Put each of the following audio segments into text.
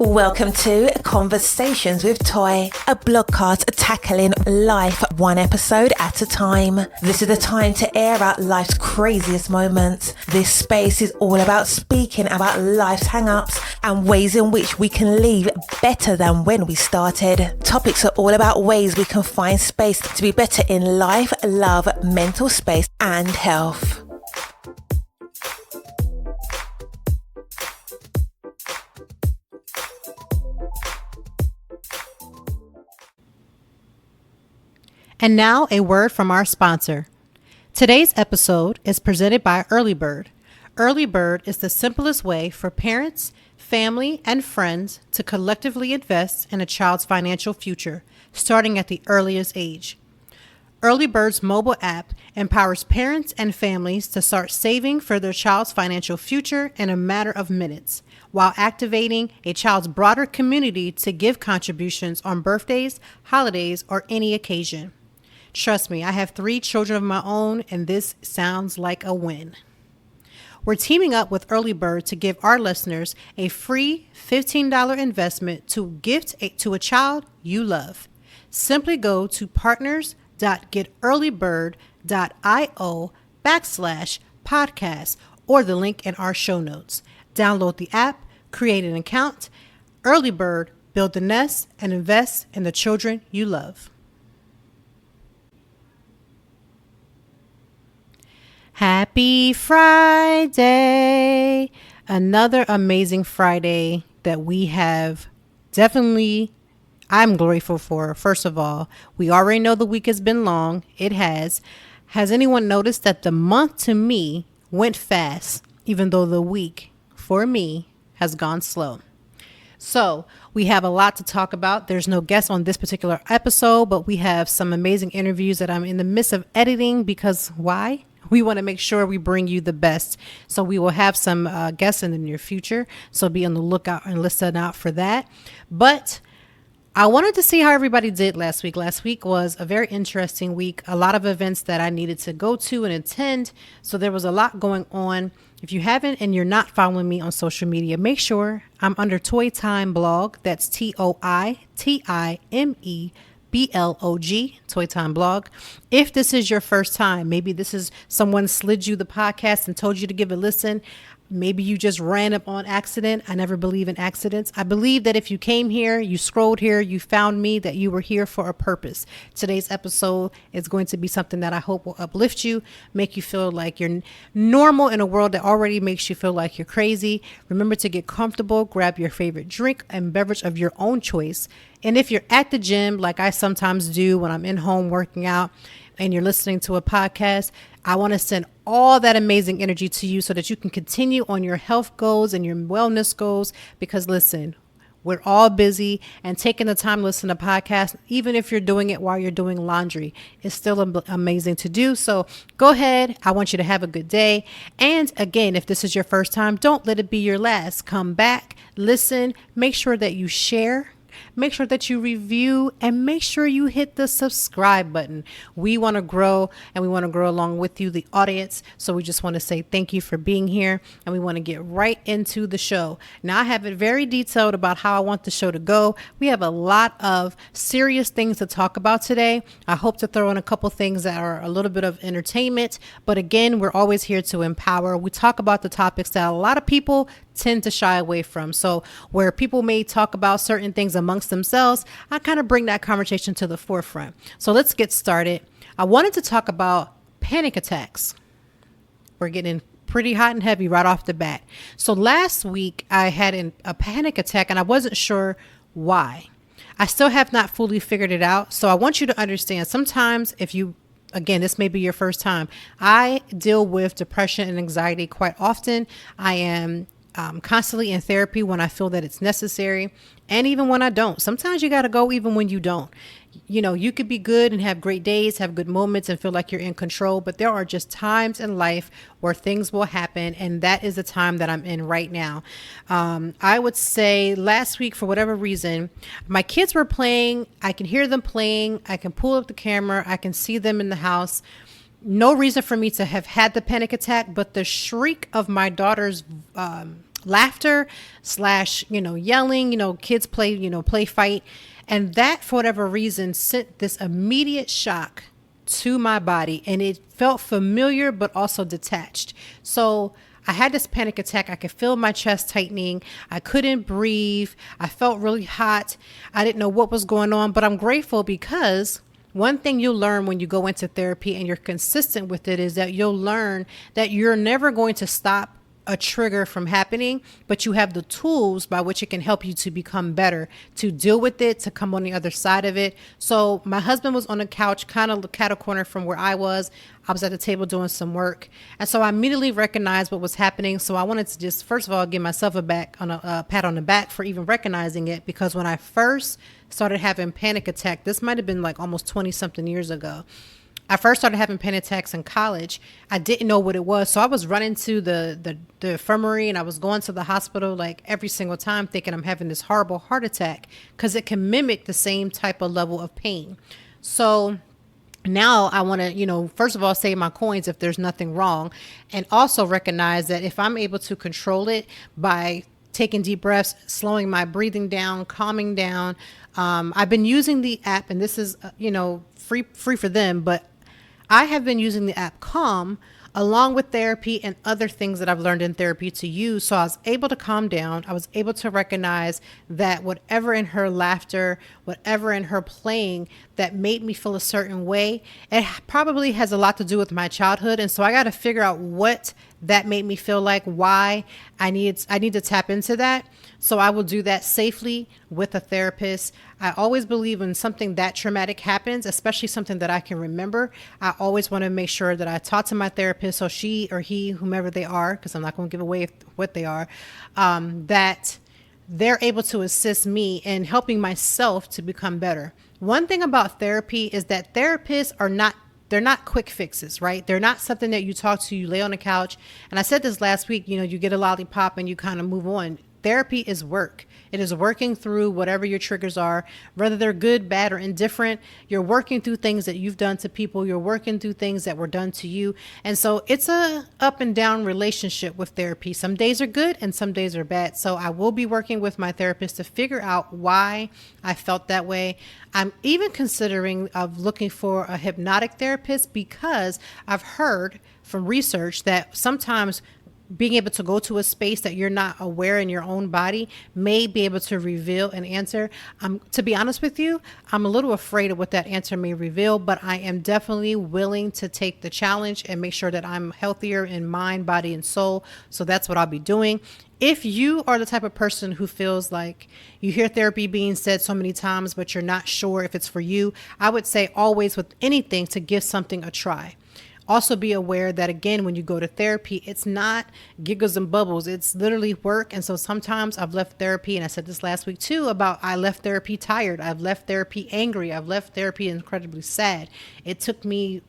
Welcome to Conversations with Toy, a blogcast tackling life one episode at a time. This is the time to air out life's craziest moments. This space is all about speaking about life's hang-ups and ways in which we can leave better than when we started. Topics are all about ways we can find space to be better in life, love, mental space, and health. And now a word from our sponsor. Today's episode is presented by Early Bird. Early Bird is the simplest way for parents, family, and friends to collectively invest in a child's financial future, starting at the earliest age. Early Bird's mobile app empowers parents and families to start saving for their child's financial future in a matter of minutes, while activating a child's broader community to give contributions on birthdays, holidays, or any occasion. Trust me, I have 3 children of my own, and this sounds like a win. We're teaming up with Early Bird to give our listeners a free $15 investment to gift to a child you love. Simply go to partners.getearlybird.io/podcast or the link in our show notes. Download the app, create an account. Early Bird, build the nest, and invest in the children you love. Happy Friday! Another amazing Friday that we have. Definitely, I'm grateful for. First of all, we already know the week has been long. It has. Has anyone noticed that the month to me went fast, even though the week for me has gone slow? So we have a lot to talk about. There's no guest on this particular episode, but we have some amazing interviews that I'm in the midst of editing because why? We want to make sure we bring you the best. So we will have some guests in the near future. So be on the lookout and listen out for that. But I wanted to see how everybody did last week. Last week was a very interesting week. A lot of events that I needed to go to and attend. So there was a lot going on. If you haven't and you're not following me on social media, make sure I'm under Toy Time Blog. That's ToiTimeBlog, Toy Time Blog. If this is your first time, maybe this is someone slid you the podcast and told you to give a listen. Maybe you just ran up on accident. I never believe in accidents. I believe that if you came here, you scrolled here, you found me, that you were here for a purpose. Today's episode is going to be something that I hope will uplift you, make you feel like you're normal in a world that already makes you feel like you're crazy. Remember to get comfortable, grab your favorite drink and beverage of your own choice. And if you're at the gym, like I sometimes do when I'm in home working out, and you're listening to a podcast, I want to send all that amazing energy to you so that you can continue on your health goals and your wellness goals. Because listen, we're all busy, and taking the time to listen to podcasts, even if you're doing it while you're doing laundry, is still amazing to do. So go ahead. I want you to have a good day. And again, if this is your first time, don't let it be your last. Come back, listen, make sure that you share. Make sure that you review, and make sure you hit the subscribe button. We want to grow, and we want to grow along with you, the audience. So we just want to say thank you for being here, and we want to get right into the show. Now I have it very detailed about how I want the show to go. We have a lot of serious things to talk about today. I hope to throw in a couple things that are a little bit of entertainment, but again, we're always here to empower. We talk about the topics that a lot of people tend to shy away from. So where people may talk about certain things amongst themselves, I kind of bring that conversation to the forefront. So let's get started. I wanted to talk about panic attacks. We're getting pretty hot and heavy right off the bat. So last week I had a panic attack, and I wasn't sure why. I still have not fully figured it out. So I want you to understand, sometimes again, this may be your first time, I deal with depression and anxiety quite often. I am constantly in therapy when I feel that it's necessary, and even when I don't. Sometimes you got to go even when you don't. You know, you could be good and have great days, have good moments, and feel like you're in control, but there are just times in life where things will happen, and that is the time that I'm in right now. I would say last week, for whatever reason, my kids were playing. I can hear them playing. I can pull up the camera. I can see them in the house. No reason for me to have had the panic attack, but the shriek of my daughter's laughter slash, yelling, kids play, play fight. And that, for whatever reason, sent this immediate shock to my body, and it felt familiar, but also detached. So I had this panic attack. I could feel my chest tightening. I couldn't breathe. I felt really hot. I didn't know what was going on, but I'm grateful because one thing you'll learn when you go into therapy and you're consistent with it is that you'll learn that you're never going to stop a trigger from happening, but you have the tools by which it can help you to become better, to deal with it, to come on the other side of it. So my husband was on the couch, kind of catty corner from where I was. I was at the table doing some work. And so I immediately recognized what was happening. So I wanted to just, first of all, give myself a pat on the back for even recognizing it. Because when I first started having panic attack, this might've been like almost 20 something years ago. I first started having panic attacks in college. I didn't know what it was. So I was running to the infirmary, and I was going to the hospital like every single time thinking I'm having this horrible heart attack because it can mimic the same type of level of pain. So now I want to, first of all, save my coins if there's nothing wrong, and also recognize that if I'm able to control it by taking deep breaths, slowing my breathing down, calming down. I've been using the app, and this is, free for them, but I have been using the app Calm along with therapy and other things that I've learned in therapy to use. So I was able to calm down. I was able to recognize that whatever in her laughter, whatever in her playing that made me feel a certain way, it probably has a lot to do with my childhood. And so I got to figure out what that made me feel like, why I need to tap into that. So I will do that safely with a therapist. I always believe when something that traumatic happens, especially something that I can remember, I always want to make sure that I talk to my therapist, so she or he, whomever they are, because I'm not going to give away what they are, that they're able to assist me in helping myself to become better. One thing about therapy is that therapists they're not quick fixes, right? They're not something that you talk to, you lay on the couch. And I said this last week, you get a lollipop and you kind of move on. Therapy is work. It is working through whatever your triggers are, whether they're good, bad, or indifferent. You're working through things that you've done to people. You're working through things that were done to you. And so it's a up and down relationship with therapy. Some days are good and some days are bad. So I will be working with my therapist to figure out why I felt that way. I'm even considering of looking for a hypnotic therapist because I've heard from research that sometimes being able to go to a space that you're not aware in your own body may be able to reveal an answer. To be honest with you, I'm a little afraid of what that answer may reveal, but I am definitely willing to take the challenge and make sure that I'm healthier in mind, body, and soul. So that's what I'll be doing. If you are the type of person who feels like you hear therapy being said so many times, but you're not sure if it's for you, I would say always with anything to give something a try. Also be aware that, again, when you go to therapy, it's not giggles and bubbles. It's literally work. And so sometimes I've left therapy, and I said this last week too, about I left therapy tired. I've left therapy angry. I've left therapy incredibly sad. It took me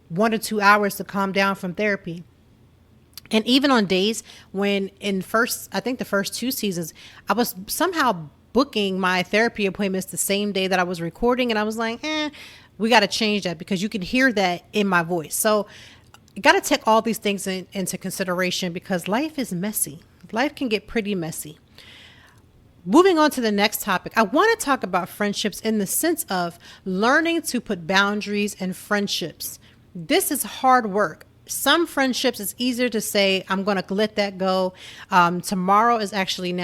1 to 2 hours to calm down from therapy. And even on days when I think the first 2 seasons, I was somehow booking my therapy appointments the same day that I was recording. And I was like, we got to change that, because you can hear that in my voice. So you got to take all these things into consideration, because life is messy. Life can get pretty messy. Moving on to the next topic, I want to talk about friendships in the sense of learning to put boundaries in friendships. This is hard work. Some friendships, it's easier to say, I'm going to let that go. Tomorrow is actually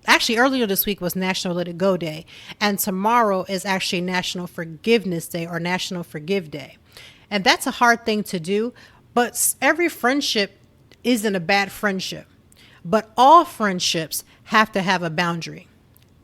Actually, earlier this week was National Let It Go Day, and tomorrow is actually National Forgiveness Day, or National Forgive Day. And that's a hard thing to do, but every friendship isn't a bad friendship. But all friendships have to have a boundary.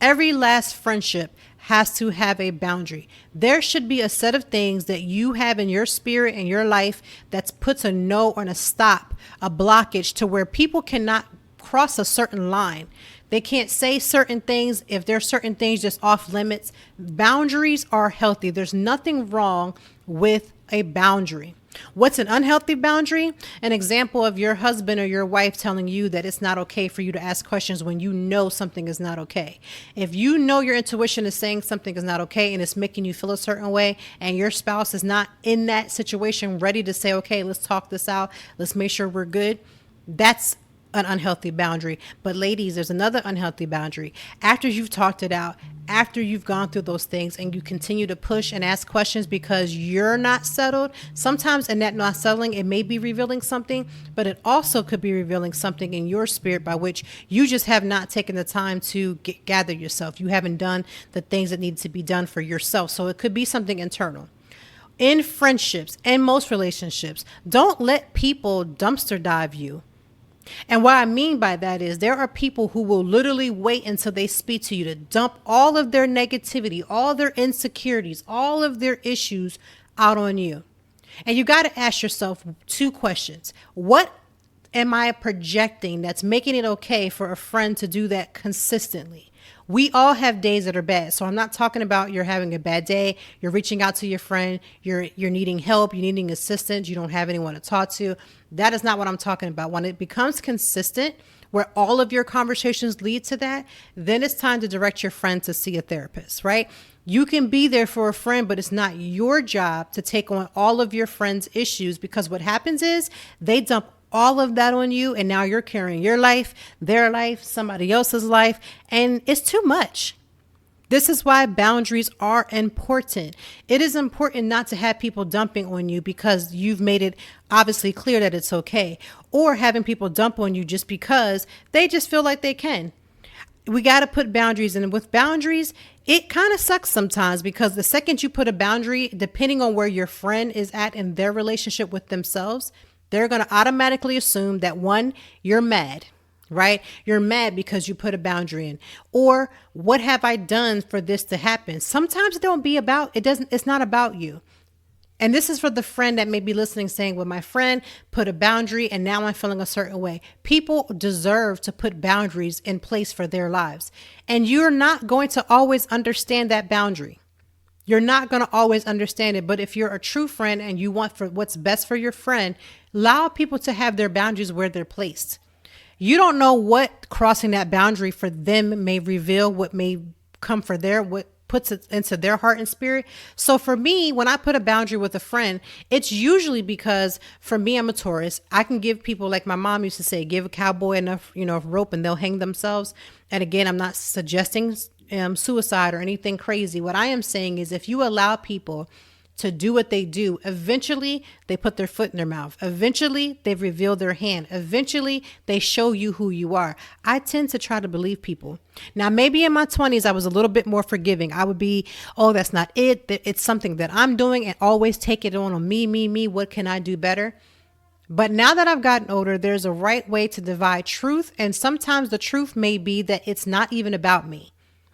Every last friendship has to have a boundary. There should be a set of things that you have in your spirit and your life that puts a no and a stop, a blockage to where people cannot cross a certain line. They can't say certain things. If there are certain things just off limits, boundaries are healthy. There's nothing wrong with a boundary. What's an unhealthy boundary? An example of your husband or your wife telling you that it's not okay for you to ask questions when you know something is not okay. If you know your intuition is saying something is not okay and it's making you feel a certain way, and your spouse is not in that situation ready to say, okay, let's talk this out, let's make sure we're good, that's an unhealthy boundary. But ladies, there's another unhealthy boundary. After you've talked it out, after you've gone through those things and you continue to push and ask questions because you're not settled, sometimes in that not settling, it may be revealing something, but it also could be revealing something in your spirit by which you just have not taken the time to gather yourself. You haven't done the things that need to be done for yourself. So it could be something internal. In friendships and most relationships, don't let people dumpster dive you. And what I mean by that is there are people who will literally wait until they speak to you to dump all of their negativity, all their insecurities, all of their issues out on you. And you got to ask yourself 2 questions. What am I projecting that's making it okay for a friend to do that consistently? We all have days that are bad. So I'm not talking about you're having a bad day, you're reaching out to your friend, you're needing help, you're needing assistance, you don't have anyone to talk to. That is not what I'm talking about. When it becomes consistent, where all of your conversations lead to that, then it's time to direct your friend to see a therapist, right? You can be there for a friend, but it's not your job to take on all of your friend's issues, because what happens is they dump all of that on you, and now you're carrying your life, their life, somebody else's life, and it's too much. This is why boundaries are important. It is important not to have people dumping on you because you've made it obviously clear that it's okay, or having people dump on you just because they just feel like they can. We got to put boundaries in. And with boundaries, it kind of sucks sometimes, because the second you put a boundary, depending on where your friend is at in their relationship with themselves, they're going to automatically assume that, one, you're mad, right? You're mad because you put a boundary in. Or what have I done for this to happen? Sometimes it's not about you. And this is for the friend that may be listening saying, well, my friend put a boundary and now I'm feeling a certain way. People deserve to put boundaries in place for their lives. And you're not going to always understand that boundary. You're not going to always understand it. But if you're a true friend and you want for what's best for your friend, allow people to have their boundaries where they're placed. You don't know what crossing that boundary for them may reveal, what may come for what puts it into their heart and spirit. So for me, when I put a boundary with a friend, it's usually because, for me, I'm a Taurus. I can give people, like my mom used to say, give a cowboy enough, rope and they'll hang themselves. And again, I'm not suggesting suicide or anything crazy. What I am saying is, if you allow people to do what they do, eventually they put their foot in their mouth. Eventually they reveal their hand. Eventually they show you who you are. I tend to try to believe people. Now, maybe in my 20s, I was a little bit more forgiving. I would be, oh, that's not it. It's something that I'm doing, and always take it on me. What can I do better? But now that I've gotten older, there's a right way to divide truth. And sometimes the truth may be that it's not even about me.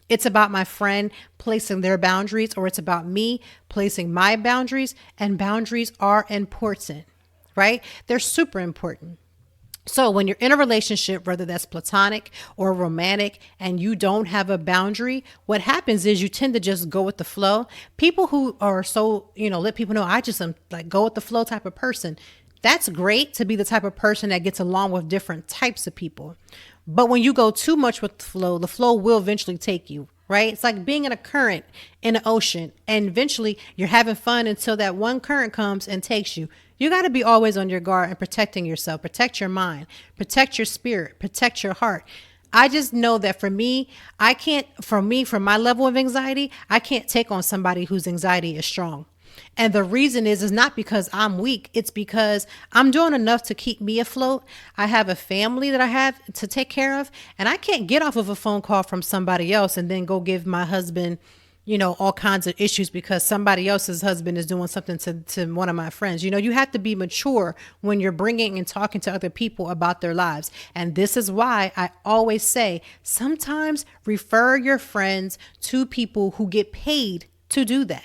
It's about my friend placing their boundaries, or it's about me placing my boundaries. And boundaries are important, right? They're super important. So when you're in a relationship, whether that's platonic or romantic, and you don't have a boundary, what happens is you tend to just go with the flow. People who are so, let people know, I just am like go with the flow type of person. That's great to be the type of person that gets along with different types of people. But when you go too much with the flow will eventually take you, right? It's like being in a current in an ocean, and eventually you're having fun until that one current comes and takes you. You got to be always on your guard and protecting yourself, protect your mind, protect your spirit, protect your heart. I just know that for me, from my level of anxiety, I can't take on somebody whose anxiety is strong. And the reason is not because I'm weak. It's because I'm doing enough to keep me afloat. I have a family that I have to take care of, and I can't get off of a phone call from somebody else and then go give my husband, all kinds of issues because somebody else's husband is doing something to one of my friends. You have to be mature when you're bringing and talking to other people about their lives. And this is why I always say, sometimes refer your friends to people who get paid to do that.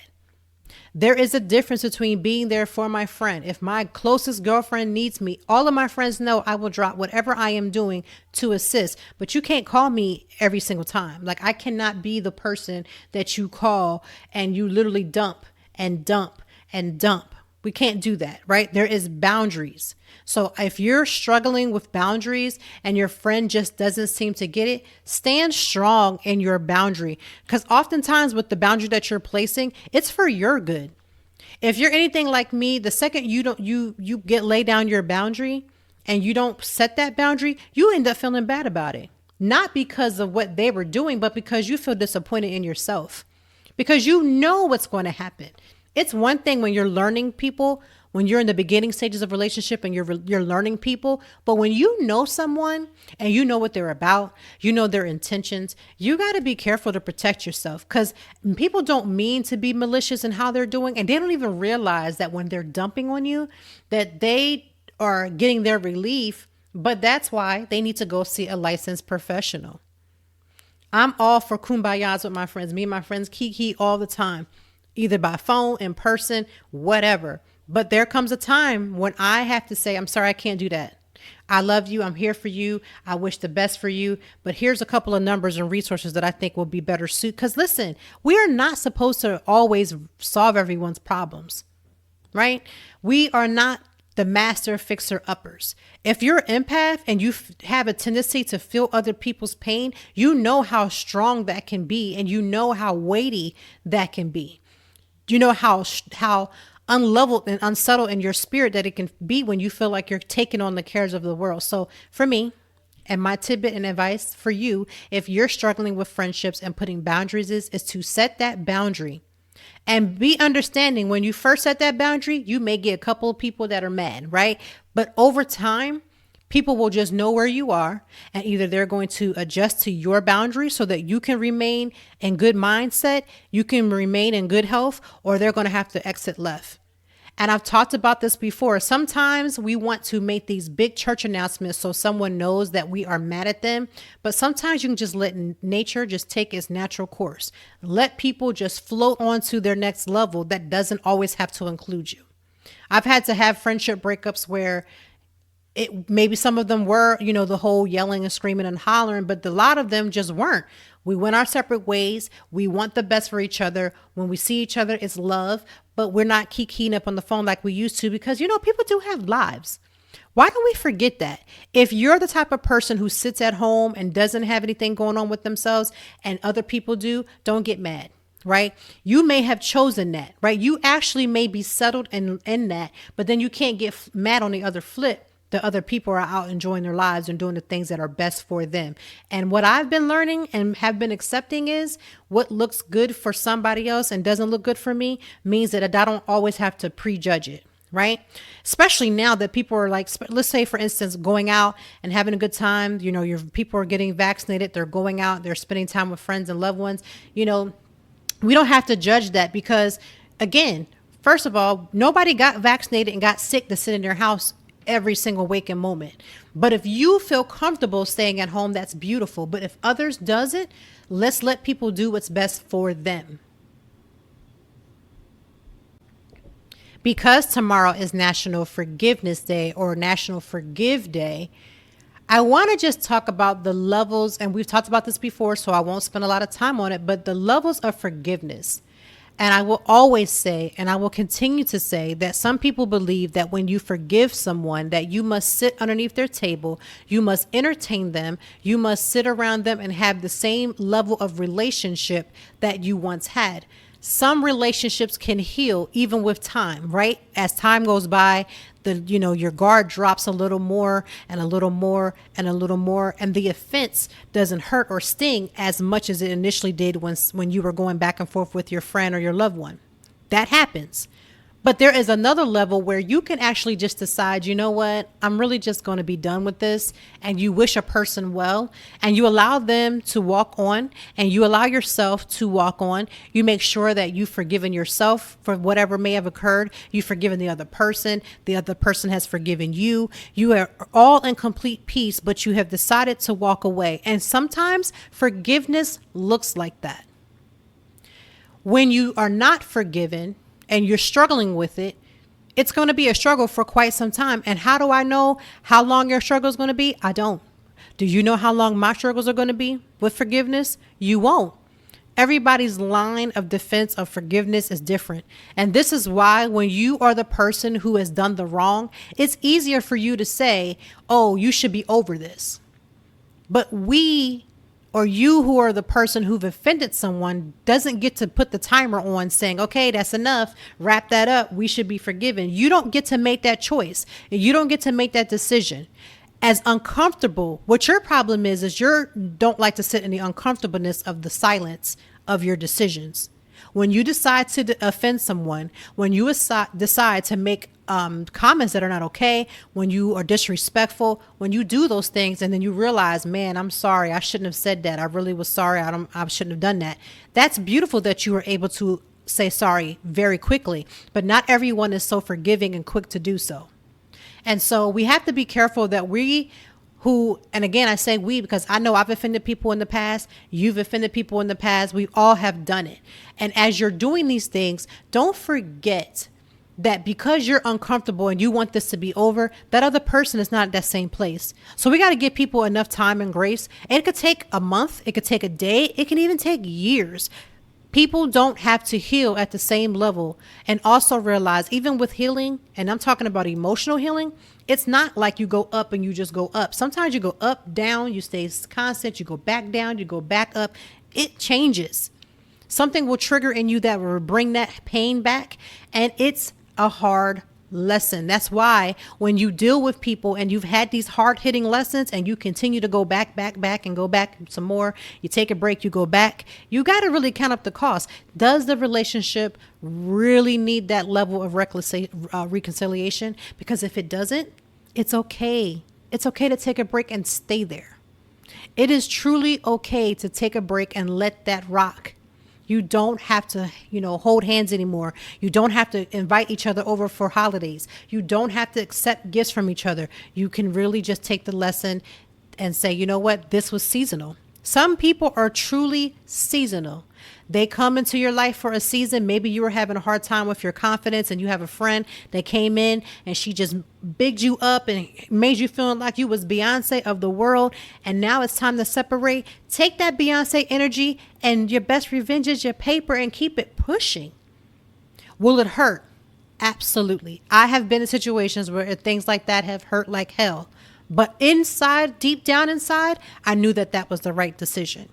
There is a difference between being there for my friend. If my closest girlfriend needs me, all of my friends know I will drop whatever I am doing to assist. But you can't call me every single time. Like, I cannot be the person that you call and you literally dump and dump and dump. We can't do that, right? There is boundaries. So if you're struggling with boundaries and your friend just doesn't seem to get it, stand strong in your boundary. Because oftentimes with the boundary that you're placing, it's for your good. If you're anything like me, the second you lay down your boundary, and you don't set that boundary, you end up feeling bad about it. Not because of what they were doing, but because you feel disappointed in yourself. Because you know what's going to happen. It's one thing when you're learning people, when you're in the beginning stages of relationship and you're learning people, but when you know someone and you know what they're about, you know their intentions, you got to be careful to protect yourself, because people don't mean to be malicious in how they're doing, and they don't even realize that when they're dumping on you, that they are getting their relief, but that's why they need to go see a licensed professional. I'm all for kumbayas with my friends. Me and my friends kiki all the time, either by phone, in person, whatever. But there comes a time when I have to say, I'm sorry, I can't do that. I love you. I'm here for you. I wish the best for you. But here's a couple of numbers and resources that I think will be better suited. Because listen, we are not supposed to always solve everyone's problems, right? We are not the master fixer uppers. If you're an empath and you have a tendency to feel other people's pain, you know how strong that can be, and you know how weighty that can be. You know how unleveled and unsettled in your spirit that it can be when you feel like you're taking on the cares of the world. So for me, and my tidbit and advice for you, if you're struggling with friendships and putting boundaries, is to set that boundary. And be understanding, when you first set that boundary, you may get a couple of people that are mad, right? But over time, people will just know where you are, and either they're going to adjust to your boundaries so that you can remain in good mindset, you can remain in good health, or they're going to have to exit left. And I've talked about this before. Sometimes we want to make these big church announcements so someone knows that we are mad at them. But sometimes you can just let nature just take its natural course. Let people just float on to their next level. That doesn't always have to include you. I've had to have friendship breakups where maybe some of them were, the whole yelling and screaming and hollering, but a lot of them just weren't. We went our separate ways. We want the best for each other. When we see each other, it's love, but we're not keying up on the phone like we used to, because, people do have lives. Why don't we forget that? If you're the type of person who sits at home and doesn't have anything going on with themselves and other people do, don't get mad. Right? You may have chosen that, right? You actually may be settled in that, but then you can't get mad on the other flip. The other people are out enjoying their lives and doing the things that are best for them. And what I've been learning and have been accepting is what looks good for somebody else and doesn't look good for me means that I don't always have to prejudge it. Right? Especially now that people are like, let's say, for instance, going out and having a good time. Your people are getting vaccinated. They're going out. They're spending time with friends and loved ones. We don't have to judge that because, again, first of all, nobody got vaccinated and got sick to sit in their house every single waking moment. But if you feel comfortable staying at home, that's beautiful. But if others does it, let's let people do what's best for them. Because tomorrow is National Forgiveness Day, or National Forgive Day, I want to just talk about the levels, and we've talked about this before, so I won't spend a lot of time on it, but the levels of forgiveness. And I will always say, and I will continue to say, that some people believe that when you forgive someone, that you must sit underneath their table, you must entertain them, you must sit around them and have the same level of relationship that you once had. Some relationships can heal even with time, right? As time goes by, your guard drops a little more and a little more and a little more, and the offense doesn't hurt or sting as much as it initially did when you were going back and forth with your friend or your loved one. That happens. But there is another level where you can actually just decide, you know what, I'm really just going to be done with this. And you wish a person well, and you allow them to walk on, and you allow yourself to walk on. You make sure that you've forgiven yourself for whatever may have occurred. You've forgiven the other person has forgiven you. You are all in complete peace, but you have decided to walk away. And sometimes forgiveness looks like that. When you are not forgiven, and you're struggling with it, it's going to be a struggle for quite some time. And how do I know how long your struggle is going to be? I don't. Do you know how long my struggles are going to be with forgiveness? You won't. Everybody's line of defense of forgiveness is different. And this is why when you are the person who has done the wrong, it's easier for you to say, oh, you should be over this. But we or you who are the person who've offended someone doesn't get to put the timer on saying, okay, that's enough, wrap that up, we should be forgiven. You don't get to make that choice. You don't get to make that decision. As uncomfortable, what your problem is you don't like to sit in the uncomfortableness of the silence of your decisions. When you decide to offend someone, when you decide to make comments that are not okay, when you are disrespectful, when you do those things and then you realize, man, I'm sorry, I shouldn't have said that. I really was sorry. I shouldn't have done that. That's beautiful that you were able to say sorry very quickly, but not everyone is so forgiving and quick to do so. And so we have to be careful that and again, I say we because I know I've offended people in the past. You've offended people in the past. We all have done it. And as you're doing these things, don't forget that because you're uncomfortable and you want this to be over, that other person is not at that same place. So we got to give people enough time and grace. And it could take a month. It could take a day. It can even take years. People don't have to heal at the same level. And also realize, even with healing, and I'm talking about emotional healing, it's not like you go up and you just go up. Sometimes you go up, down, you stay constant, you go back down, you go back up. It changes. Something will trigger in you that will bring that pain back. And it's a hard lesson. That's why when you deal with people and you've had these hard-hitting lessons and you continue to go back and go back some more, you take a break, you go back, you got to really count up the cost. Does the relationship really need that level of reconciliation? Because if it doesn't, it's okay. It's okay to take a break and stay there. It is truly okay to take a break and let that rock. You don't have to, hold hands anymore. You don't have to invite each other over for holidays. You don't have to accept gifts from each other. You can really just take the lesson and say, you know what, this was seasonal. Some people are truly seasonal. They come into your life for a season. Maybe you were having a hard time with your confidence and you have a friend that came in and she just bigged you up and made you feel like you was Beyonce of the world. And now it's time to separate. Take that Beyonce energy and your best revenge is your paper and keep it pushing. Will it hurt? Absolutely. I have been in situations where things like that have hurt like hell. But inside, deep down inside, I knew that was the right decision.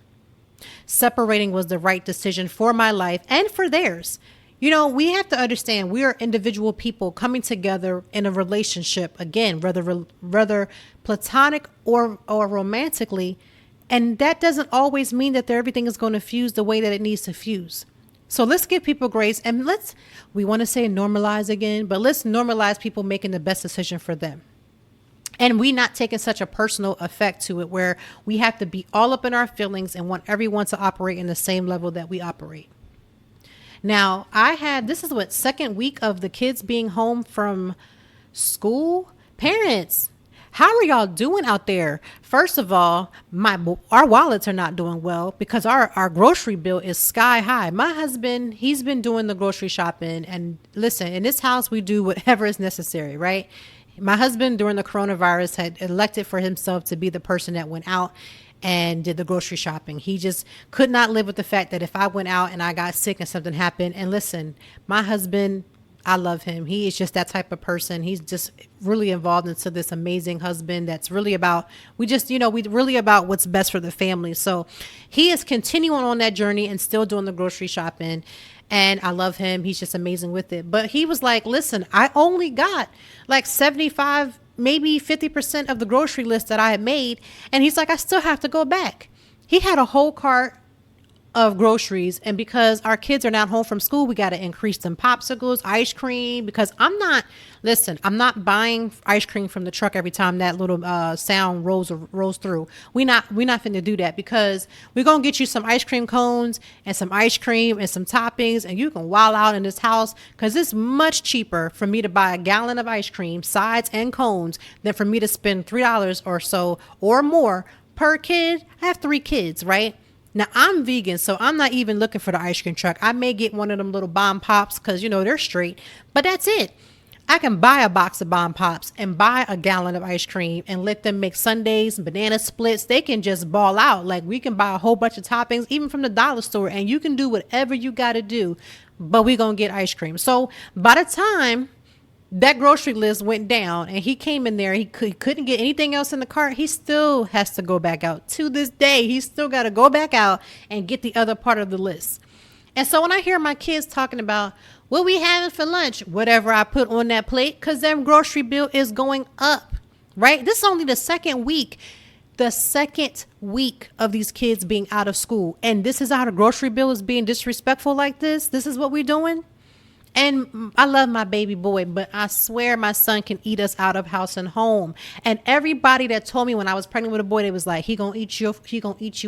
Separating was the right decision for my life and for theirs. We have to understand we are individual people coming together in a relationship, again, whether platonic or romantically. And that doesn't always mean that everything is going to fuse the way that it needs to fuse. So let's give people grace and we want to say normalize again, but let's normalize people making the best decision for them. And we not taking such a personal effect to it where we have to be all up in our feelings and want everyone to operate in the same level that we operate. Now, this is second week of the kids being home from school. Parents, how are y'all doing out there? First of all, our wallets are not doing well because our grocery bill is sky high. My husband, he's been doing the grocery shopping. And listen, in this house, we do whatever is necessary, right? My husband, during the coronavirus, had elected for himself to be the person that went out and did the grocery shopping. He just could not live with the fact that if I went out and I got sick and something happened. And listen, my husband, I love him. He is just that type of person. He's just really involved into this amazing husband that's really about, we really about what's best for the family. So he is continuing on that journey and still doing the grocery shopping. And I love him. He's just amazing with it. But he was like, listen, I only got like 75, maybe 50% of the grocery list that I had made. And he's like, I still have to go back. He had a whole cart of groceries, and because our kids are not home from school, we got to increase them popsicles, ice cream, because I'm not buying ice cream from the truck every time that little sound rolls through. We not finna do that, because we're gonna get you some ice cream cones and some ice cream and some toppings, and you can wild out in this house, because it's much cheaper for me to buy a gallon of ice cream, sides and cones, than for me to spend $3 or so or more per kid. I have 3 kids, right? Now, I'm vegan, so I'm not even looking for the ice cream truck. I may get one of them little bomb pops because, they're straight. But that's it. I can buy a box of bomb pops and buy a gallon of ice cream and let them make sundaes and banana splits. They can just ball out. Like, we can buy a whole bunch of toppings, even from the dollar store, and you can do whatever you got to do. But we're going to get ice cream. So by the time that grocery list went down and he came in there, he couldn't get anything else in the cart, he still has to go back out. To this day, he's still got to go back out and get the other part of the list. And so when I hear my kids talking about what we having for lunch, whatever I put on that plate, because their grocery bill is going up, right? This is only the second week of these kids being out of school. And this is how the grocery bill is being disrespectful like this. This is what we're doing. And I love my baby boy, but I swear my son can eat us out of house and home. And everybody that told me when I was pregnant with a boy, they was like, he gonna eat you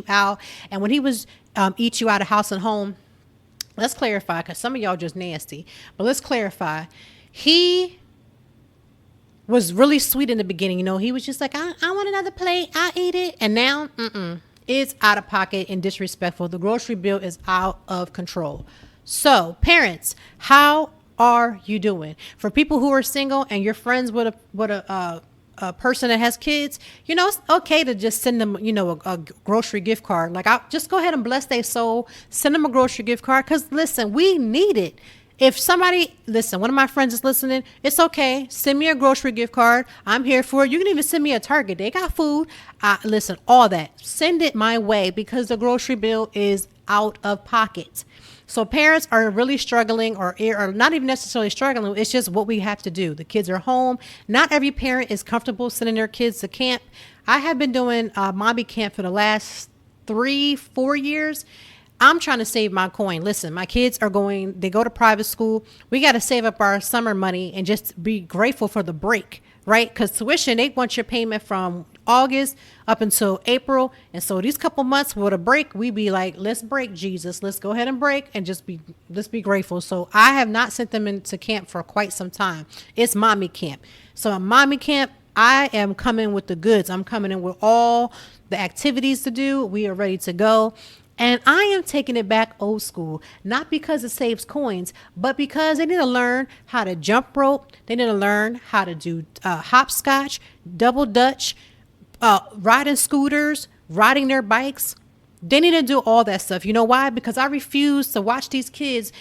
out. And when he was eat you out of house and home, let's clarify, because some of y'all just nasty, but let's clarify. He was really sweet in the beginning. You know, he was just like, I want another plate. I'll eat it. And now, it's out of pocket and disrespectful. The grocery bill is out of control. So parents, how are you doing? For people who are single and you're friends with a person that has kids, you know, it's okay to just send them, you know, a grocery gift card. Like, I'll just go ahead and bless their soul, send them a grocery gift card. Cause listen, we need it. If somebody, one of my friends is listening, it's okay. Send me a grocery gift card. I'm here for it. You can even send me a Target. They got food. Listen, all that. Send it my way because the grocery bill is out of pocket. So parents are really struggling or not even necessarily struggling. It's just what we have to do. The kids are home. Not every parent is comfortable sending their kids to camp. I have been doing mommy camp for the last 3-4 years. I'm trying to save my coin. Listen, my kids they go to private school. We got to save up our summer money and just be grateful for the break, right? Because tuition, they want your payment from August up until April. And so these couple months with a break, we be like, let's break, Jesus. Let's go ahead and break and let's be grateful. So I have not sent them into camp for quite some time. It's mommy camp. So at mommy camp, I am coming with the goods. I'm coming in with all the activities to do. We are ready to go. And I am taking it back old school, not because it saves coins, but because they need to learn how to jump rope. They need to learn how to do hopscotch, double dutch, riding scooters, riding their bikes. They need to do all that stuff. You know why? Because I refuse to watch these kids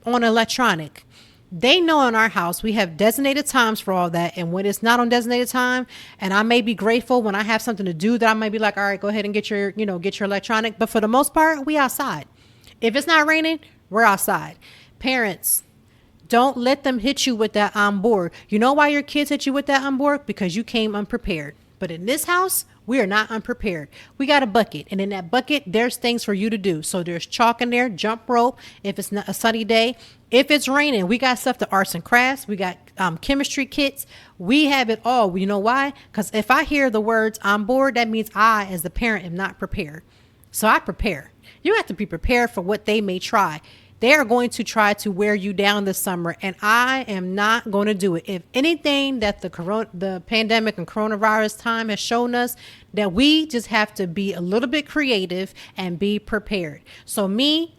on electronic. They know in our house we have designated times for all that. And when it's not on designated time, and I may be grateful when I have something to do that I might be like, all right, go ahead and get your electronic. But for the most part, we outside. If it's not raining, we're outside. Parents, don't let them hit you with that I'm bored. You know why your kids hit you with that I'm bored? Because you came unprepared. But in this house, we are not unprepared. We got a bucket. And in that bucket, there's things for you to do. So there's chalk in there, jump rope, if it's not a sunny day. If it's raining, we got stuff to arts and crafts. We got chemistry kits. We have it all. You know why? Because if I hear the words I'm bored, that means I, as the parent, am not prepared. So I prepare. You have to be prepared for what they may try. They are going to try to wear you down this summer, and I am not going to do it. If anything that the pandemic and coronavirus time has shown us, that we just have to be a little bit creative and be prepared. So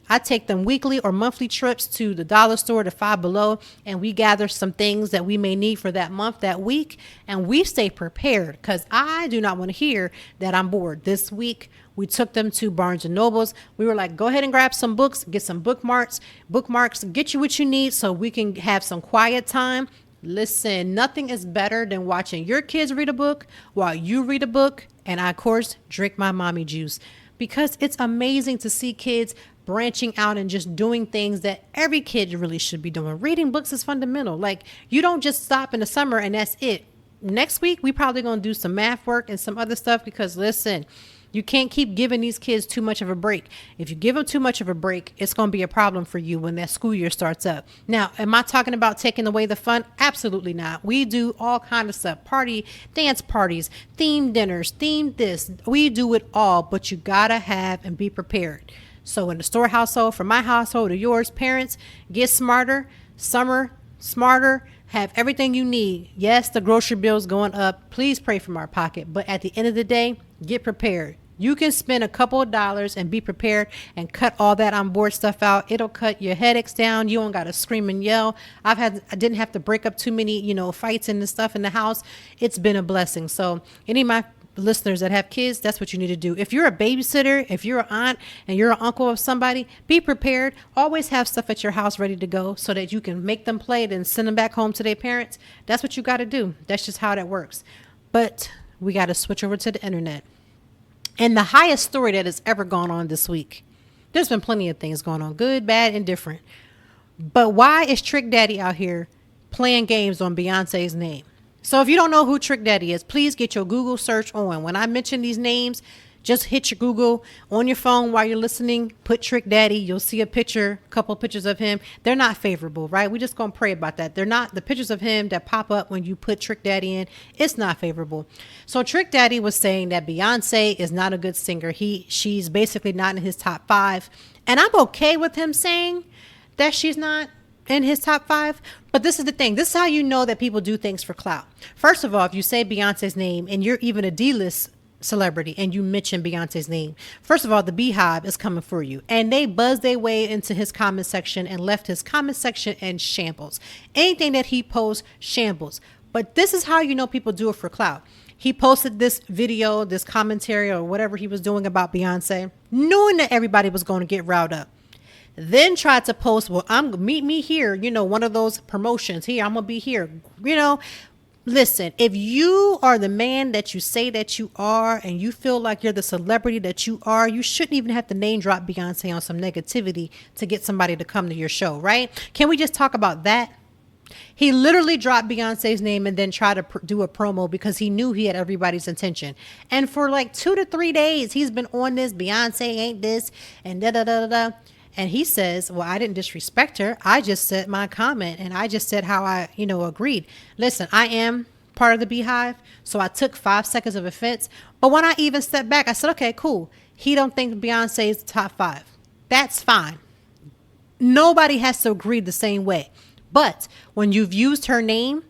I take them weekly or monthly trips to the dollar store, to Five Below, and we gather some things that we may need for that month, that week, and we stay prepared because I do not want to hear that I'm bored. This week, we took them to Barnes & Nobles. We were like, go ahead and grab some books, get some bookmarks, get you what you need so we can have some quiet time. Listen, nothing is better than watching your kids read a book while you read a book. And I, of course, drink my mommy juice because it's amazing to see kids branching out and just doing things that every kid really should be doing. Reading books is fundamental. Like, you don't just stop in the summer and that's it. Next week, we probably going to do some math work and some other stuff because, listen, you can't keep giving these kids too much of a break. If you give them too much of a break, it's going to be a problem for you when that school year starts up. Now, am I talking about taking away the fun? Absolutely not. We do all kind of stuff. Dance parties, theme dinners, theme this. We do it all, but you got to have and be prepared. So in the store household, from my household to yours, parents, get smarter, smarter, have everything you need. Yes, the grocery bill is going up. Please pray from our pocket. But at the end of the day, get prepared. You can spend a couple of dollars and be prepared and cut all that on board stuff out. It'll cut your headaches down. You don't got to scream and yell. I didn't have to break up too many, fights and stuff in the house. It's been a blessing. So any of my listeners that have kids, that's what you need to do. If you're a babysitter, if you're an aunt and you're an uncle of somebody, be prepared. Always have stuff at your house ready to go so that you can make them play it and send them back home to their parents. That's what you got to do. That's just how that works. But we got to switch over to the internet. And the highest story that has ever gone on this week. There's been plenty of things going on, good, bad, and different. But why is Trick Daddy out here playing games on Beyonce's name? So if you don't know who Trick Daddy is, please get your Google search on. When I mention these names, just hit your Google on your phone while you're listening. Put Trick Daddy. You'll see a couple pictures of him. They're not favorable, right? We're just going to pray about that. They're not the pictures of him that pop up when you put Trick Daddy in. It's not favorable. So Trick Daddy was saying that Beyonce is not a good singer. She's basically not in his top 5. And I'm okay with him saying that she's not in his top 5. But this is the thing. This is how you know that people do things for clout. First of all, if you say Beyonce's name and you're even a D-list celebrity and you mention Beyonce's name, first of all, the Beehive is coming for you. And they buzzed their way into his comment section and left his comment section in shambles. Anything that he posts, shambles. But this is how you know people do it for clout. He posted this video, this commentary or whatever he was doing about Beyonce, knowing that everybody was going to get riled up. Then tried to post, well, meet me here, one of those promotions here. I'm gonna be here. Listen, if you are the man that you say that you are and you feel like you're the celebrity that you are, you shouldn't even have to name drop Beyonce on some negativity to get somebody to come to your show, right? Can we just talk about that? He literally dropped Beyonce's name and then tried to do a promo because he knew he had everybody's attention. And for like 2 to 3 days, he's been on this, Beyonce ain't this, and da-da-da-da-da. And he says, well, I didn't disrespect her. I just said my comment and I just said how I, agreed. Listen, I am part of the Beehive. So I took 5 seconds of offense. But when I even stepped back, I said, okay, cool. He don't think Beyonce is the top 5. That's fine. Nobody has to agree the same way. But when you've used her name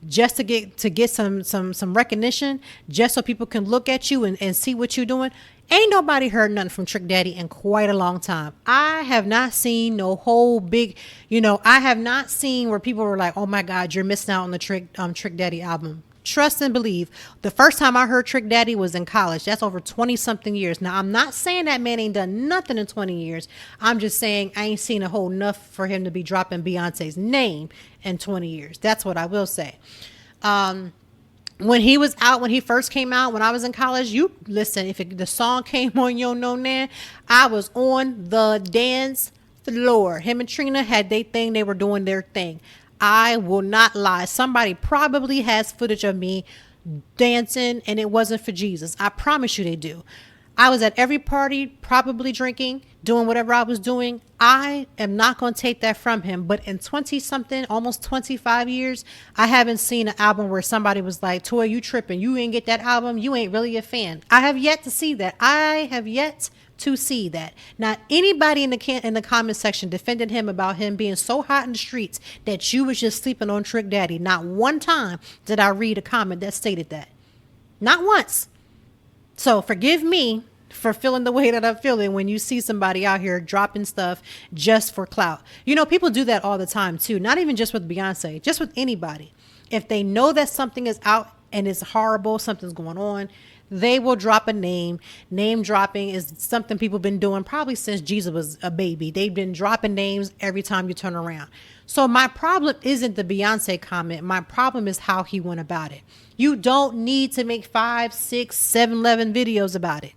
just to get some recognition, just so people can look at you and see what you're doing, ain't nobody heard nothing from Trick Daddy in quite a long time. I have not seen no whole big, I have not seen where people were like, oh my God, you're missing out on the Trick Daddy album. Trust and believe. The first time I heard Trick Daddy was in college. That's over 20 something years. Now, I'm not saying that man ain't done nothing in 20 years. I'm just saying I ain't seen a whole enough for him to be dropping Beyonce's name in 20 years. That's what I will say. When he was out, when he first came out, when I was in college, you listen, if the song came on Yo No Nan, I was on the dance floor. Him and Trina had their thing. They were doing their thing. I will not lie. Somebody probably has footage of me dancing and it wasn't for Jesus. I promise you they do. I was at every party, probably drinking, doing whatever I was doing. I am not going to take that from him. But in 20 something, almost 25 years, I haven't seen an album where somebody was like, Toy, you tripping. You ain't get that album. You ain't really a fan. I have yet to see that. I have yet to see that. Not anybody in the comment section defended him about him being so hot in the streets that you was just sleeping on Trick Daddy. Not one time did I read a comment that stated that. Not once. So forgive me for feeling the way that I'm feeling when you see somebody out here dropping stuff just for clout. People do that all the time too. Not even just with Beyonce, just with anybody. If they know that something is out and it's horrible, something's going on, they will drop a name. Name dropping is something people have been doing probably since Jesus was a baby. They've been dropping names every time you turn around. So my problem isn't the Beyonce comment. My problem is how he went about it. You don't need to make 5, 6, 7, 11 videos about it.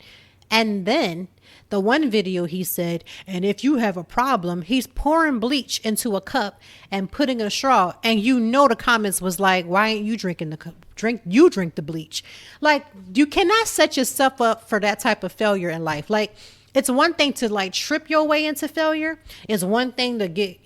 And then the one video he said, and if you have a problem, he's pouring bleach into a cup and putting a straw. And the comments was like, why ain't you drinking the cup? Drink the bleach. Like, you cannot set yourself up for that type of failure in life. Like, it's one thing to like trip your way into failure. It's one thing to get,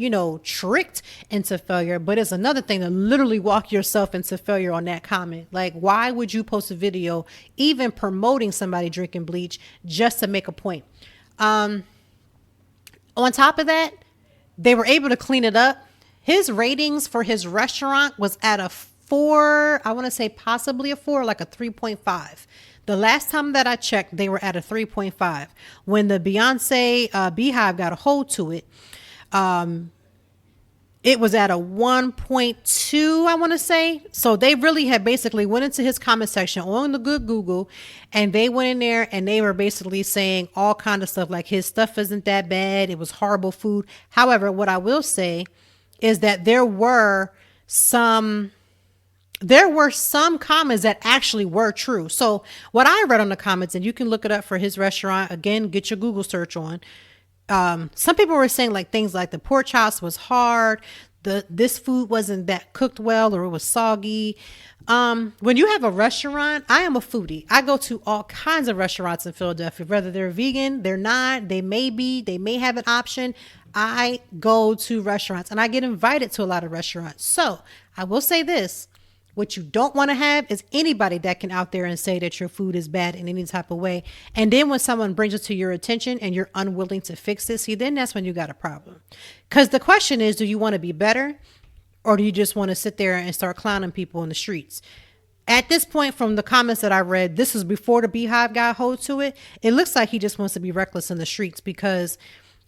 tricked into failure, but it's another thing to literally walk yourself into failure on that comment. Like, why would you post a video even promoting somebody drinking bleach just to make a point? On top of that, they were able to clean it up. His ratings for his restaurant was at a 4, I want to say possibly a 4, like a 3.5. The last time that I checked, they were at a 3.5. When the Beyonce Beehive got a hold to it, It was at a 1.2, I want to say. So they really had basically went into his comment section on the good Google, and they went in there and they were basically saying all kind of stuff like his stuff isn't that bad. It was horrible food. However, what I will say is that there were some comments that actually were true. So what I read on the comments, and you can look it up for his restaurant, again, get your Google search on. Some people were saying like things like the pork chops was hard, this food wasn't that cooked well, or it was soggy. When you have a restaurant, I am a foodie. I go to all kinds of restaurants in Philadelphia, whether they're vegan, they're not, they may have an option. I go to restaurants and I get invited to a lot of restaurants. So I will say this. What you don't want to have is anybody that can out there and say that your food is bad in any type of way. And then when someone brings it to your attention and you're unwilling to fix it, see, then that's when you got a problem. Because the question is, do you want to be better, or do you just want to sit there and start clowning people in the streets? At this point, from the comments that I read, this is before the Beehive got hold to it. It looks like he just wants to be reckless in the streets, because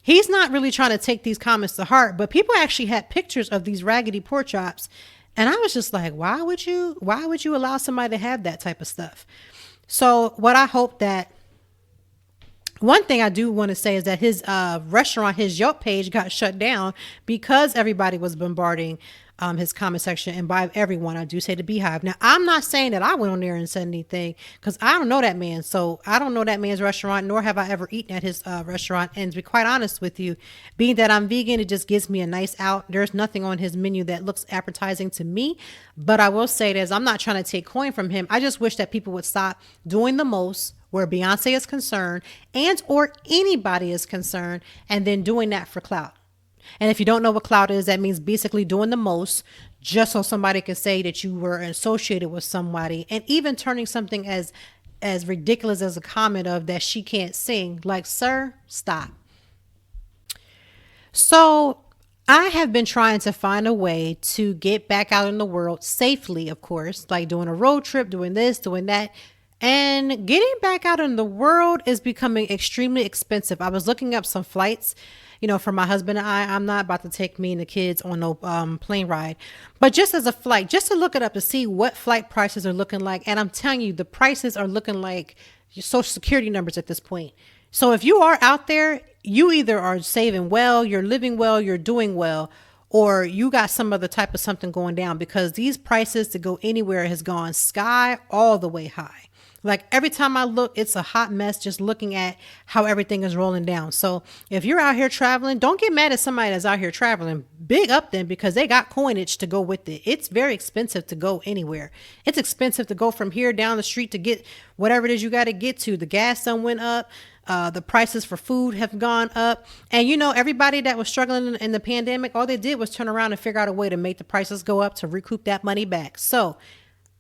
he's not really trying to take these comments to heart. But people actually had pictures of these raggedy pork chops. And I was just like, why would you allow somebody to have that type of stuff? So what I hope that, one thing I do want to say is that his restaurant, his Yelp page got shut down because everybody was bombarding his comment section. And by everyone, I do say the Beehive. Now, I'm not saying that I went on there and said anything, because I don't know that man. So I don't know that man's restaurant, nor have I ever eaten at his restaurant. And to be quite honest with you, being that I'm vegan, it just gives me a nice out. There's nothing on his menu that looks appetizing to me. But I will say this, I'm not trying to take coin from him. I just wish that people would stop doing the most where Beyonce is concerned, and or anybody is concerned, and then doing that for clout. And if you don't know what clout is, that means basically doing the most just so somebody can say that you were associated with somebody, and even turning something as ridiculous as a comment of that she can't sing. Like, sir, stop. So I have been trying to find a way to get back out in the world safely, of course, like doing a road trip, doing this, doing that. And getting back out in the world is becoming extremely expensive. I was looking up some flights, for my husband and I. I'm not about to take me and the kids on no plane ride, but just as a flight, just to look it up to see what flight prices are looking like. And I'm telling you, the prices are looking like your social security numbers at this point. So if you are out there, you either are saving well, you're living well, you're doing well, or you got some other type of something going down, because these prices to go anywhere has gone sky all the way high. Like every time I look, it's a hot mess just looking at how everything is rolling down. So if you're out here traveling, don't get mad at somebody that's out here traveling. Big up them, because they got coinage to go with it. It's very expensive to go anywhere. It's expensive to go from here down the street to get whatever it is you got to get to. The gas done went up. The prices for food have gone up. And everybody that was struggling in the pandemic, all they did was turn around and figure out a way to make the prices go up to recoup that money back. So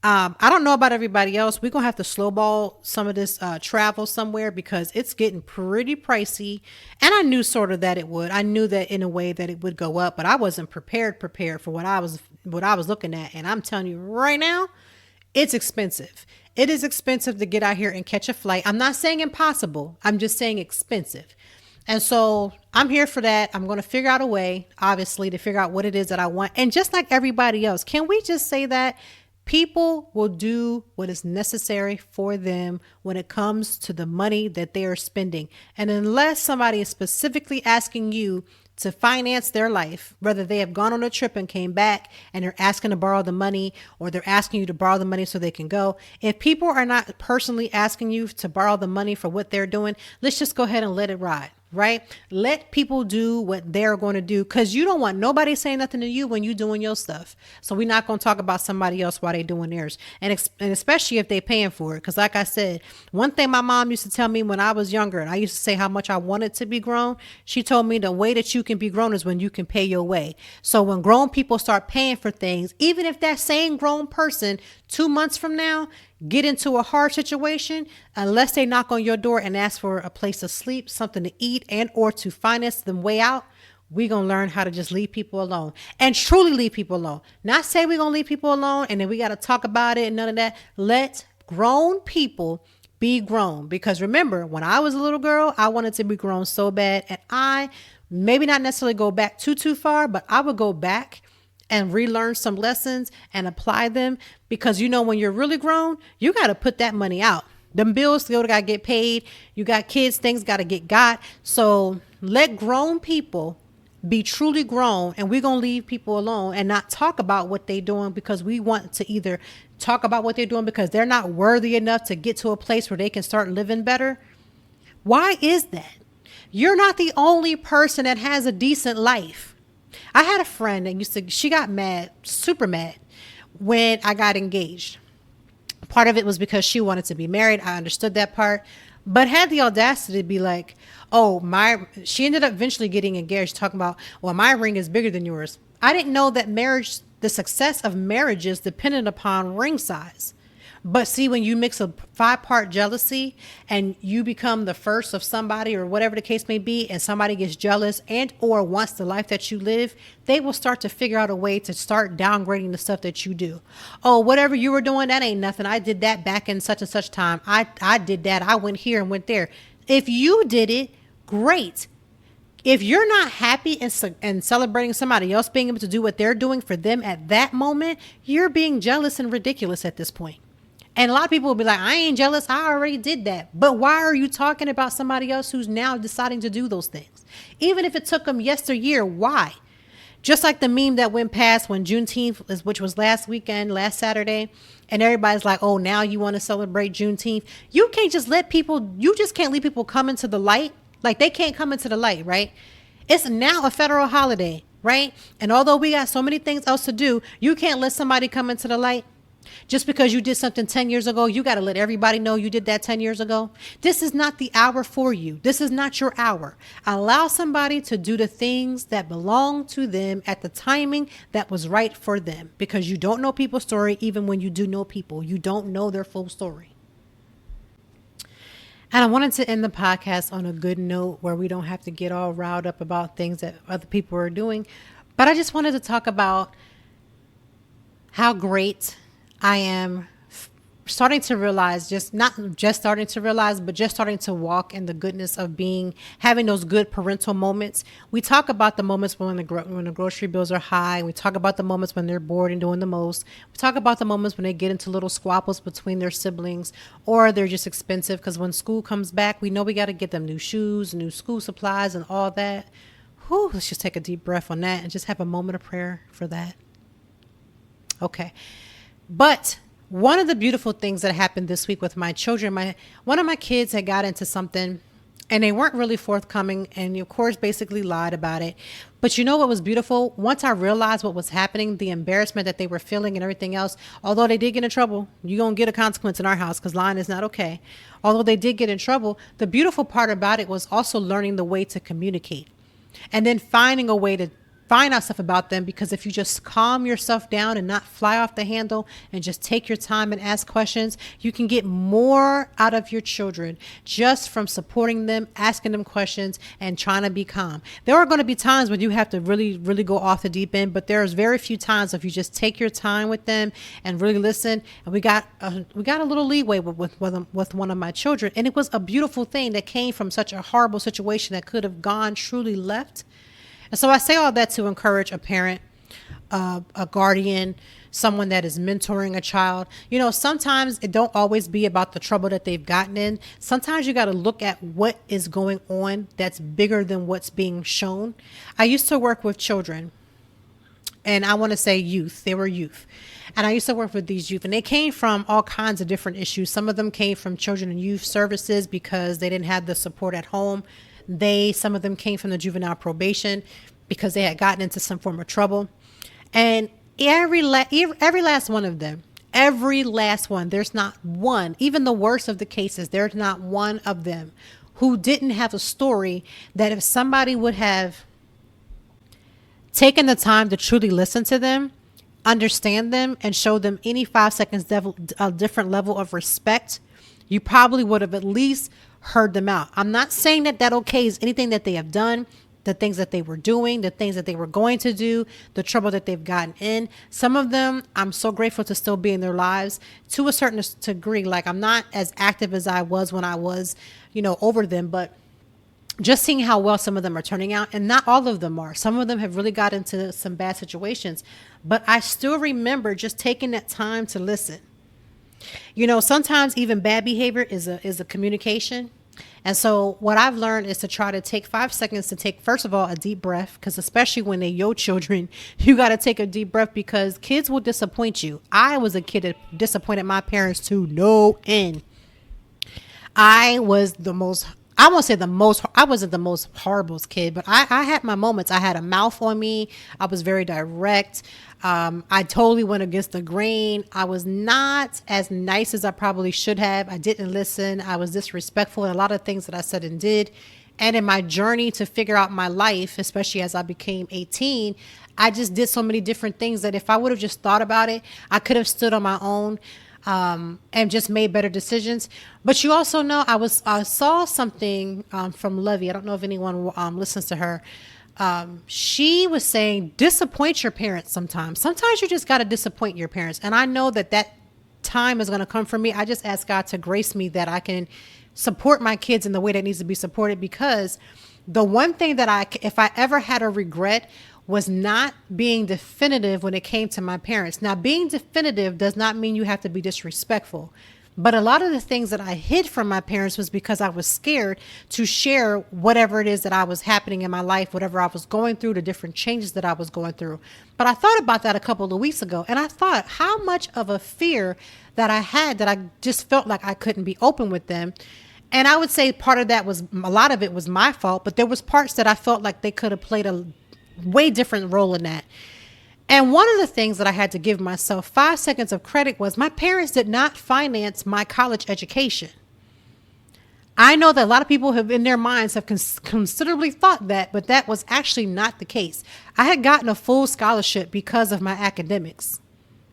I don't know about everybody else. We're going to have to slowball some of this travel somewhere, because it's getting pretty pricey. And I knew sort of that it would. I knew that in a way that it would go up, but I wasn't prepared for what I was looking at. And I'm telling you right now, it's expensive. It is expensive to get out here and catch a flight. I'm not saying impossible. I'm just saying expensive. And so I'm here for that. I'm going to figure out a way, obviously, to figure out what it is that I want. And just like everybody else, can we just say that people will do what is necessary for them when it comes to the money that they are spending? And unless somebody is specifically asking you to finance their life, whether they have gone on a trip and came back and they're asking to borrow the money, or they're asking you to borrow the money so they can go. If people are not personally asking you to borrow the money for what they're doing, let's just go ahead and let it ride. Right? Let people do what they're going to do, because you don't want nobody saying nothing to you when you're doing your stuff. So we're not going to talk about somebody else while they're doing theirs. And especially if they're paying for it. Because like I said, one thing my mom used to tell me when I was younger, and I used to say how much I wanted to be grown. She told me the way that you can be grown is when you can pay your way. So when grown people start paying for things, even if that same grown person 2 months from now get into a hard situation, unless they knock on your door and ask for a place to sleep, something to eat, and or to finance them way out, we're going to learn how to just leave people alone, and truly leave people alone. Not say we're going to leave people alone and then we got to talk about it and none of that. Let grown people be grown. Because remember, when I was a little girl, I wanted to be grown so bad. And I maybe not necessarily go back too far, but I would go back and relearn some lessons and apply them. Because, when you're really grown, you got to put that money out. Them bills still got to get paid. You got kids, things got to get got. So let grown people be truly grown, and we're going to leave people alone and not talk about what they're doing, because we want to either talk about what they're doing because they're not worthy enough to get to a place where they can start living better. Why is that? You're not the only person that has a decent life. I had a friend that she got mad, super mad, when I got engaged. Part of it was because she wanted to be married. I understood that part, but had the audacity to be like, she ended up eventually getting engaged, talking about, well, my ring is bigger than yours. I didn't know that the success of marriages depended upon ring size. But see, when you mix a 5-part jealousy and you become the first of somebody or whatever the case may be, and somebody gets jealous and or wants the life that you live, they will start to figure out a way to start downgrading the stuff that you do. Oh, whatever you were doing, that ain't nothing. I did that back in such and such time. I did that. I went here and went there. If you did it, great. If you're not happy and celebrating somebody else being able to do what they're doing for them at that moment, you're being jealous and ridiculous at this point. And a lot of people will be like, I ain't jealous. I already did that. But why are you talking about somebody else who's now deciding to do those things? Even if it took them yesteryear, why? Just like the meme that went past when Juneteenth, which was last Saturday, and everybody's like, oh, now you want to celebrate Juneteenth. You can't just leave people come into the light. Like, they can't come into the light, right? It's now a federal holiday, right? And although we got so many things else to do, you can't let somebody come into the light. Just because you did something 10 years ago, you got to let everybody know you did that 10 years ago. This is not the hour for you. This is not your hour. Allow somebody to do the things that belong to them at the timing that was right for them, because you don't know people's story. Even when you do know people, you don't know their full story. And I wanted to end the podcast on a good note where we don't have to get all riled up about things that other people are doing. But I just wanted to talk about how great I am starting to realize, but starting to walk in the goodness of having those good parental moments. We talk about the moments when the grocery bills are high. We talk about the moments when they're bored and doing the most. We talk about the moments when they get into little squabbles between their siblings, or they're just expensive, because when school comes back, we know we got to get them new shoes, new school supplies, and all that. Whew, let's just take a deep breath on that and just have a moment of prayer for that. Okay. But one of the beautiful things that happened this week with my children, one of my kids had got into something and they weren't really forthcoming, and of course basically lied about it. But you know what was beautiful? Once I realized what was happening, the embarrassment that they were feeling and everything else, although they did get in trouble, you're going to get a consequence in our house because lying is not okay. Although they did get in trouble, the beautiful part about it was also learning the way to communicate, and then finding a way to find out stuff about them. Because if you just calm yourself down and not fly off the handle and just take your time and ask questions, you can get more out of your children just from supporting them, asking them questions, and trying to be calm. There are going to be times when you have to really, really go off the deep end, but there's very few times if you just take your time with them and really listen. And we got a little leeway with one of my children, and it was a beautiful thing that came from such a horrible situation that could have gone truly left. And so I say all that to encourage a parent, a guardian, someone that is mentoring a child. Sometimes it don't always be about the trouble that they've gotten in. Sometimes you got to look at what is going on that's bigger than what's being shown. I used to work with children, and I want to say youth. They were youth. And I used to work with these youth, and they came from all kinds of different issues. Some of them came from children and youth services because they didn't have the support at home. Some of them came from the juvenile probation because they had gotten into some form of trouble. And every last one of them, there's not one, even the worst of the cases, there's not one of them who didn't have a story that if somebody would have taken the time to truly listen to them, understand them, and show them any 5 seconds a different level of respect, you probably would have at least heard them out. I'm not saying that okays anything that they have done. the things that they were doing, the things that they were going to do, the trouble that they've gotten in. Some of them, I'm so grateful to still be in their lives to a certain degree. Like, I'm not as active as I was when I was, over them, but just seeing how well some of them are turning out, and not all of them are. Some of them have really got into some bad situations, but I still remember just taking that time to listen. Sometimes even bad behavior is a communication. And so what I've learned is to try to take 5 seconds to take, first of all, a deep breath, because especially when they're your children, you got to take a deep breath because kids will disappoint you. I was a kid that disappointed my parents to no end. I wasn't the most horrible kid, but I had my moments. I had a mouth on me. I was very direct. I totally went against the grain. I was not as nice as I probably should have. I didn't listen. I was disrespectful in a lot of things that I said and did. And in my journey to figure out my life, especially as I became 18, I just did so many different things that if I would have just thought about it, I could have stood on my own. And just made better decisions. But you also know, I saw something from Levy. I don't know if anyone listens to her. She was saying, disappoint your parents sometimes. Sometimes you just got to disappoint your parents. And I know that time is going to come for me. I just ask God to grace me that I can support my kids in the way that needs to be supported, because the one thing that if I ever had a regret, was not being definitive when it came to my parents. Now, being definitive does not mean you have to be disrespectful. But a lot of the things that I hid from my parents was because I was scared to share whatever it is that I was happening in my life, whatever I was going through, the different changes that I was going through. But I thought about that a couple of weeks ago, and I thought how much of a fear that I had, that I just felt like I couldn't be open with them. And I would say a lot of it was my fault, but there was parts that I felt like they could have played a way different role in that. And one of the things that I had to give myself 5 seconds of credit was my parents did not finance my college education. I know that a lot of people have in their minds have considerably thought that, but that was actually not the case. I had gotten a full scholarship because of my academics.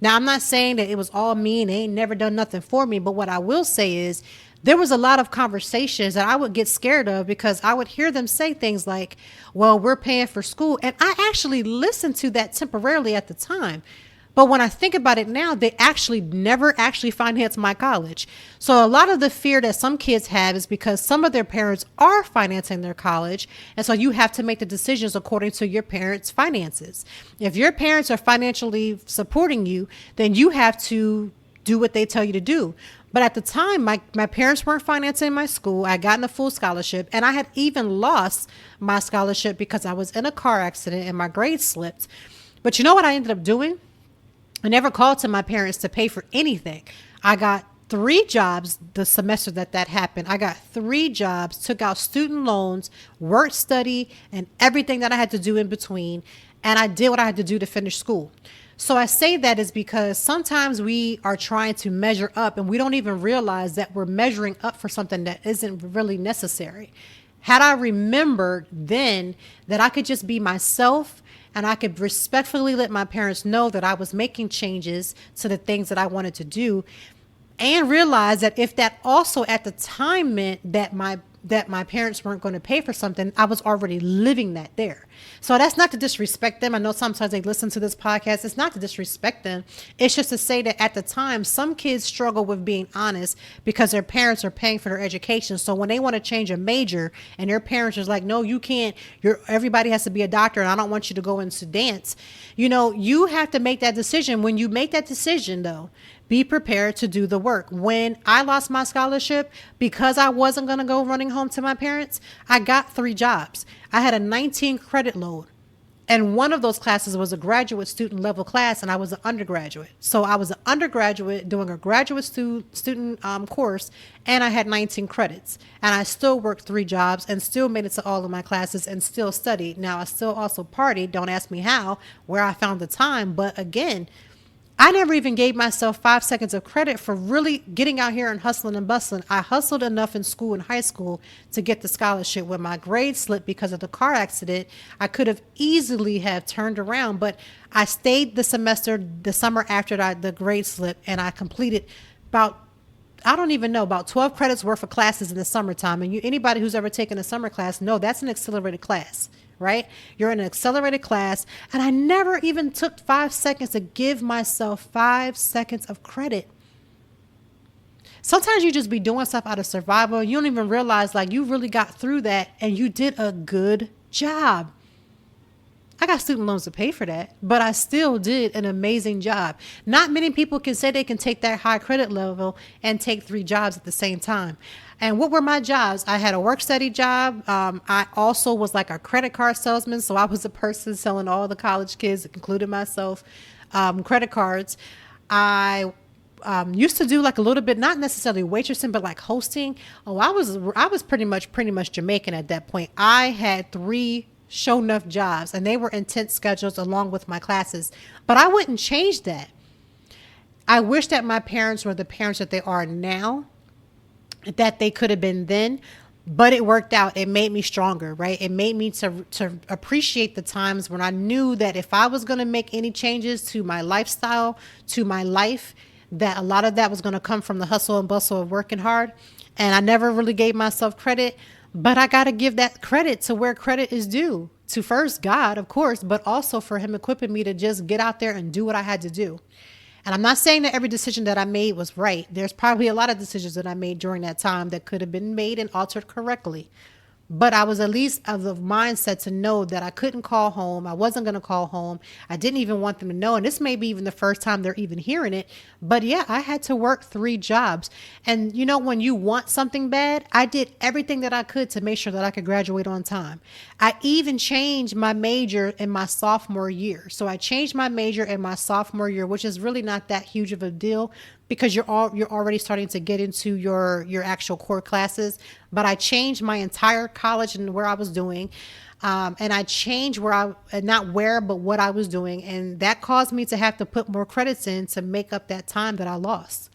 Now, I'm not saying that it was all me and they ain't never done nothing for me, but what I will say is there was a lot of conversations that I would get scared of because I would hear them say things like, well, we're paying for school. And I actually listened to that temporarily at the time. But when I think about it now, they actually never actually financed my college. So a lot of the fear that some kids have is because some of their parents are financing their college. And so you have to make the decisions according to your parents' finances. If your parents are financially supporting you, then you have to do what they tell you to do. But at the time, my parents weren't financing my school. I had gotten a full scholarship, and I had even lost my scholarship because I was in a car accident and my grades slipped. But you know what I ended up doing? I never called to my parents to pay for anything. I got 3 jobs the semester that happened. I got 3 jobs, took out student loans, work, study, and everything that I had to do in between. And I did what I had to do to finish school. So I say that is because sometimes we are trying to measure up and we don't even realize that we're measuring up for something that isn't really necessary. Had I remembered then that I could just be myself and I could respectfully let my parents know that I was making changes to the things that I wanted to do, and realize that if that also at the time meant that my parents weren't going to pay for something, I was already living that there. So that's not to disrespect them. I know sometimes they listen to this podcast. It's not to disrespect them. It's just to say that at the time, some kids struggle with being honest because their parents are paying for their education. So when they want to change a major and their parents are like, no, you can't, everybody has to be a doctor and I don't want you to go into dance. You have to make that decision. When you make that decision though, be prepared to do the work. When I lost my scholarship, because I wasn't going to go running home to my parents, I got 3 jobs. I had a 19 credit load. And one of those classes was a graduate student level class, and I was an undergraduate. So I was an undergraduate doing a graduate student course, and I had 19 credits. And I still worked 3 jobs and still made it to all of my classes and still studied. Now, I still also partied. Don't ask me how, where I found the time. But again, I never even gave myself 5 seconds of credit for really getting out here and hustling and bustling. I hustled enough in school, in high school, to get the scholarship. When my grades slipped because of the car accident, I could have easily have turned around, but I stayed the summer after the grade slip, and I completed about I don't even know, about 12 credits worth of classes in the summertime. And anybody who's ever taken a summer class, no, that's an accelerated class, right? You're in an accelerated class. And I never even took 5 seconds to give myself 5 seconds of credit. Sometimes you just be doing stuff out of survival. You don't even realize like you really got through that and you did a good job. I got student loans to pay for that, but I still did an amazing job. Not many people can say they can take that high credit level and take 3 jobs at the same time. And what were my jobs? I had a work study job. I also was like a credit card salesman. So I was a person selling all the college kids, including myself, credit cards. I used to do like a little bit, not necessarily waitressing, but like hosting. Oh, I was pretty much Jamaican at that point. I had 3 show enough jobs and they were intense schedules along with my classes, but I wouldn't change that. I wish that my parents were the parents that they are now, that they could have been then, but it worked out. It made me stronger, right? It made me to appreciate the times when I knew that if I was going to make any changes to my lifestyle, to my life, that a lot of that was going to come from the hustle and bustle of working hard. And I never really gave myself credit. But I got to give that credit to where credit is due, to first God, of course, but also for him equipping me to just get out there and do what I had to do. And I'm not saying that every decision that I made was right. There's probably a lot of decisions that I made during that time that could have been made and altered correctly. But I was at least of the mindset to know that I couldn't call home. I wasn't going to call home. I didn't even want them to know. And this may be even the first time they're even hearing it. But yeah, I had to work 3 jobs. And you know, when you want something bad, I did everything that I could to make sure that I could graduate on time. I even changed my major in my sophomore year. So I changed my major in my sophomore year, which is really not that huge of a deal, because you're already starting to get into your actual core classes. But I changed my entire college and where I was doing. And I changed but what I was doing. And that caused me to have to put more credits in to make up that time that I lost.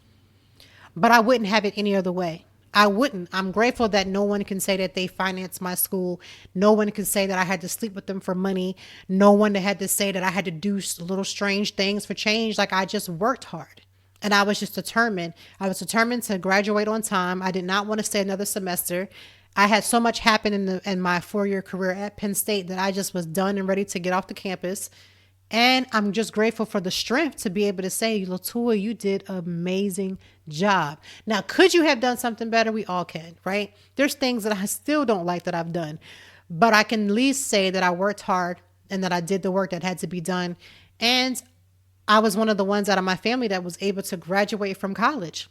But I wouldn't have it any other way. I wouldn't. I'm grateful that no one can say that they financed my school. No one can say that I had to sleep with them for money. No one had to say that I had to do little strange things for change. Like, I just worked hard. And I was just determined. I was determined to graduate on time. I did not want to stay another semester. I had so much happen in my 4-year career at Penn State that I just was done and ready to get off the campus. And I'm just grateful for the strength to be able to say, Latoya, you did an amazing job. Now, could you have done something better? We all can, right? There's things that I still don't like that I've done, but I can at least say that I worked hard and that I did the work that had to be done. And I was one of the ones out of my family that was able to graduate from college.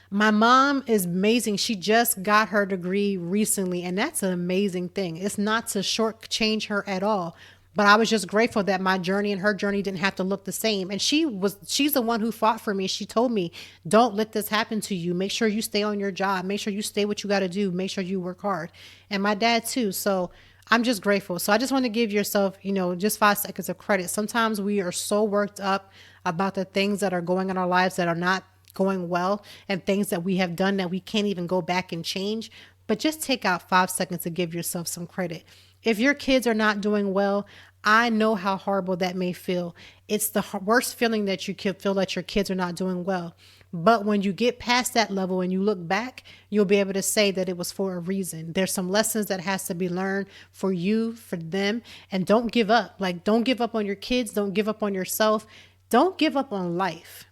My mom is amazing. She just got her degree recently, and that's an amazing thing. It's not to shortchange her at all, but I was just grateful that my journey and her journey didn't have to look the same. And she's the one who fought for me. She told me, don't let this happen to you. Make sure you stay on your job. Make sure you stay what you got to do. Make sure you work hard. And my dad too. So I'm just grateful. So I just want to give yourself, just 5 seconds of credit. Sometimes we are so worked up about the things that are going in our lives that are not going well, and things that we have done that we can't even go back and change. But just take out 5 seconds to give yourself some credit. If your kids are not doing well, I know how horrible that may feel. It's the worst feeling that you can feel that your kids are not doing well. But when you get past that level and you look back, you'll be able to say that it was for a reason. There's some lessons that has to be learned for you, for them. And don't give up. Like, don't give up on your kids. Don't give up on yourself. Don't give up on life.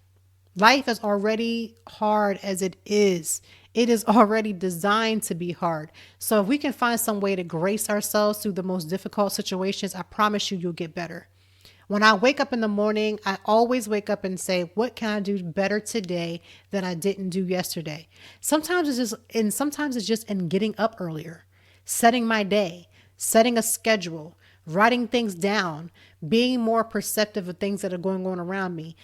Life is already hard as it is. It is already designed to be hard. So if we can find some way to grace ourselves through the most difficult situations, I promise you'll get better. When I wake up in the morning, I always wake up and say, what can I do better today than I didn't do yesterday? Sometimes it's just in getting up earlier, setting my day, setting a schedule, writing things down, being more perceptive of things that are going on around me,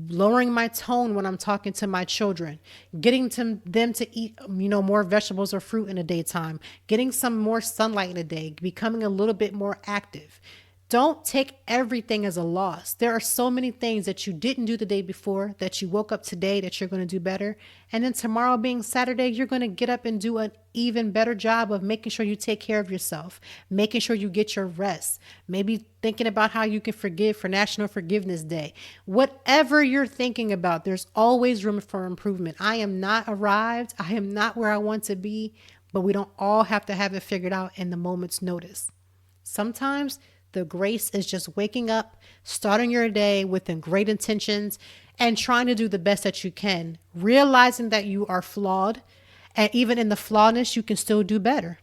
lowering my tone when I'm talking to my children, getting them to eat, more vegetables or fruit in the daytime, getting some more sunlight in the day, becoming a little bit more active. Don't take everything as a loss. There are so many things that you didn't do the day before that you woke up today that you're going to do better. And then tomorrow being Saturday, you're going to get up and do an even better job of making sure you take care of yourself, making sure you get your rest, maybe thinking about how you can forgive for National Forgiveness Day. Whatever you're thinking about, there's always room for improvement. I am not arrived. I am not where I want to be, but we don't all have to have it figured out in the moment's notice. Sometimes the grace is just waking up, starting your day with great intentions, and trying to do the best that you can, realizing that you are flawed, and even in the flawedness, you can still do better.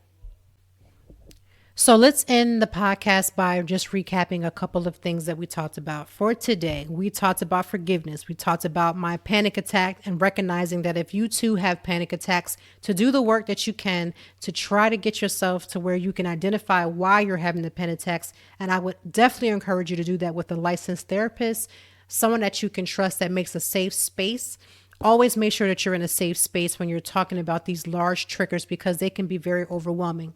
So let's end the podcast by just recapping a couple of things that we talked about. For today, we talked about forgiveness. We talked about my panic attack and recognizing that if you too have panic attacks, to do the work that you can to try to get yourself to where you can identify why you're having the panic attacks. And I would definitely encourage you to do that with a licensed therapist, someone that you can trust that makes a safe space. Always make sure that you're in a safe space when you're talking about these large triggers because they can be very overwhelming.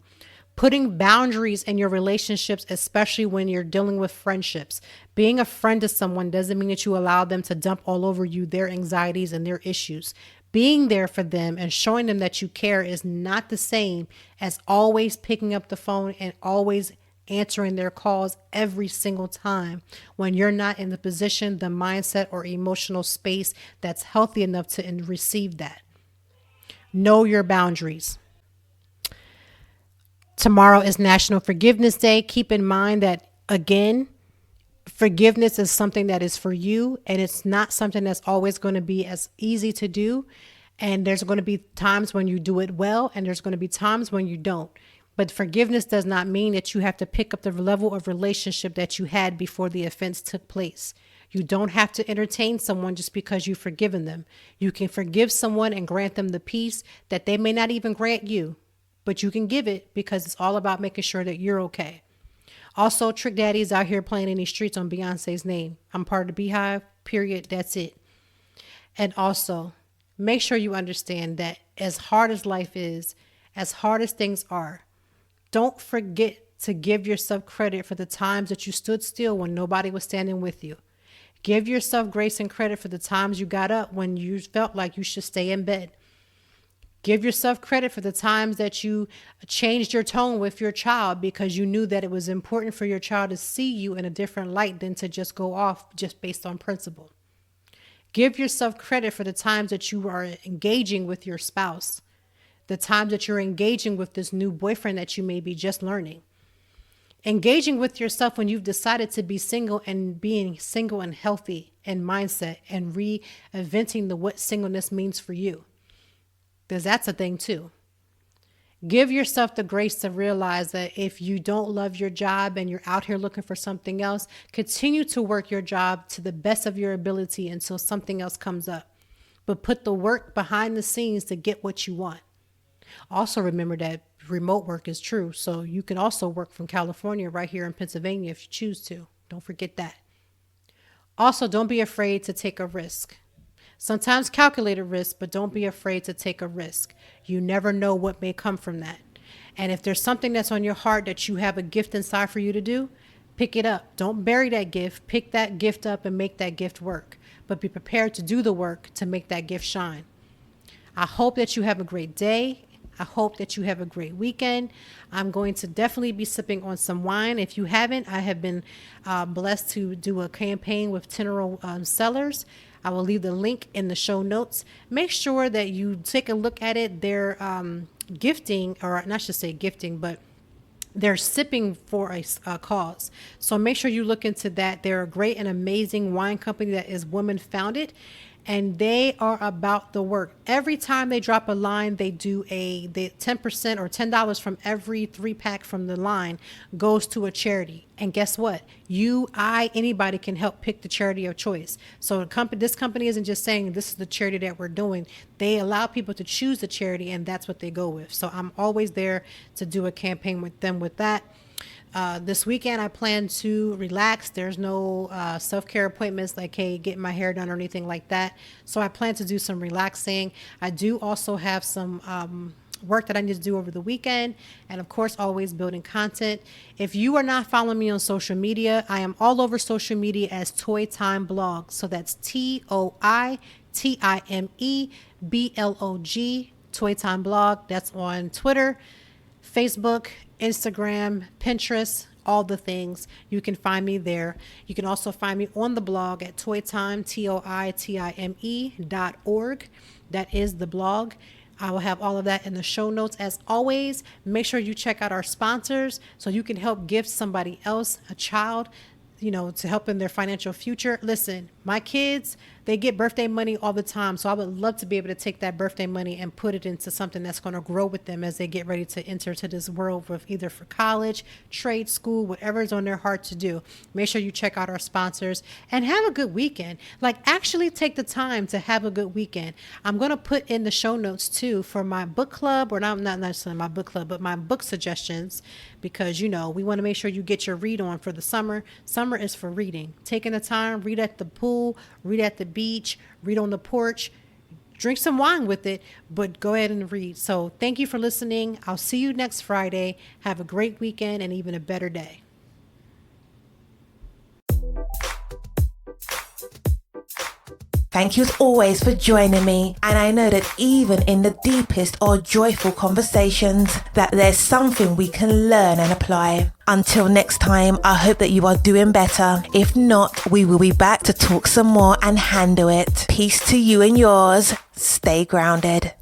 Putting boundaries in your relationships, especially when you're dealing with friendships. Being a friend to someone doesn't mean that you allow them to dump all over you their anxieties and their issues. Being there for them and showing them that you care is not the same as always picking up the phone and always answering their calls every single time when you're not in the position, the mindset, or emotional space that's healthy enough to receive that. Know your boundaries. Tomorrow is National Forgiveness Day. Keep in mind that, again, forgiveness is something that is for you, and it's not something that's always going to be as easy to do. And there's going to be times when you do it well, and there's going to be times when you don't. But forgiveness does not mean that you have to pick up the level of relationship that you had before the offense took place. You don't have to entertain someone just because you've forgiven them. You can forgive someone and grant them the peace that they may not even grant you. But you can give it because it's all about making sure that you're okay. Also, Trick Daddy's out here playing in these streets on Beyonce's name. I'm part of the Beehive, period. That's it. And also, make sure you understand that as hard as life is, as hard as things are, don't forget to give yourself credit for the times that you stood still when nobody was standing with you. Give yourself grace and credit for the times you got up when you felt like you should stay in bed. Give yourself credit for the times that you changed your tone with your child because you knew that it was important for your child to see you in a different light than to just go off just based on principle. Give yourself credit for the times that you are engaging with your spouse, the times that you're engaging with this new boyfriend that you may be just learning. Engaging with yourself when you've decided to be single and being single and healthy in mindset and reinventing what singleness means for you. Because that's a thing too. Give yourself the grace to realize that if you don't love your job and you're out here looking for something else, continue to work your job to the best of your ability until something else comes up. But put the work behind the scenes to get what you want. Also remember that remote work is true. So you can also work from California right here in Pennsylvania if you choose to. Don't forget that. Also, don't be afraid to take a risk. Sometimes calculated risk, but don't be afraid to take a risk. You never know what may come from that. And if there's something that's on your heart that you have a gift inside for you to do, pick it up. Don't bury that gift. Pick that gift up and make that gift work. But be prepared to do the work to make that gift shine. I hope that you have a great day. I hope that you have a great weekend. I'm going to definitely be sipping on some wine. If you haven't, I have been blessed to do a campaign with Tenero Sellers. I will leave the link in the show notes. Make sure that you take a look at it. They're gifting, or not should say gifting, but they're sipping for a cause. So make sure you look into that. They're a great and amazing wine company that is woman founded. And they are about the work. Every time they drop a line, they do the 10% or $10 from every 3-pack from the line goes to a charity. And guess what? Anybody can help pick the charity of choice. So this company isn't just saying this is the charity that we're doing. They allow people to choose the charity, and that's what they go with. So I'm always there to do a campaign with them with that. This weekend, I plan to relax. There's no self-care appointments like, hey, getting my hair done or anything like that. So I plan to do some relaxing. I do also have some work that I need to do over the weekend, and of course, always building content. If you are not following me on social media, I am all over social media as Toy Time Blog. So that's ToiTimeBlog, Toy Time Blog. That's on Twitter, Facebook, Instagram, Pinterest, all the things. You can find me there. You can also find me on the blog at toytime, ToiTime.org. That is the blog. I will have all of that in the show notes. As always, make sure you check out our sponsors so you can help gift somebody else, a child, to help in their financial future. Listen, my kids, they get birthday money all the time. So I would love to be able to take that birthday money and put it into something that's going to grow with them as they get ready to enter to this world, with either for college, trade school, whatever is on their heart to do. Make sure you check out our sponsors and have a good weekend. Actually take the time to have a good weekend. I'm going to put in the show notes too for my book club, or not necessarily my book club, but my book suggestions, because we want to make sure you get your read on for the summer. Summer is for reading. Taking the time, read at the pool, read at the beach, read on the porch, drink some wine with it, but go ahead and read. So thank you for listening. I'll see you next Friday. Have a great weekend and even a better day. Thank you as always for joining me, and I know that even in the deepest or joyful conversations, that there's something we can learn and apply. Until next time, I hope that you are doing better. If not, we will be back to talk some more and handle it. Peace to you and yours. Stay grounded.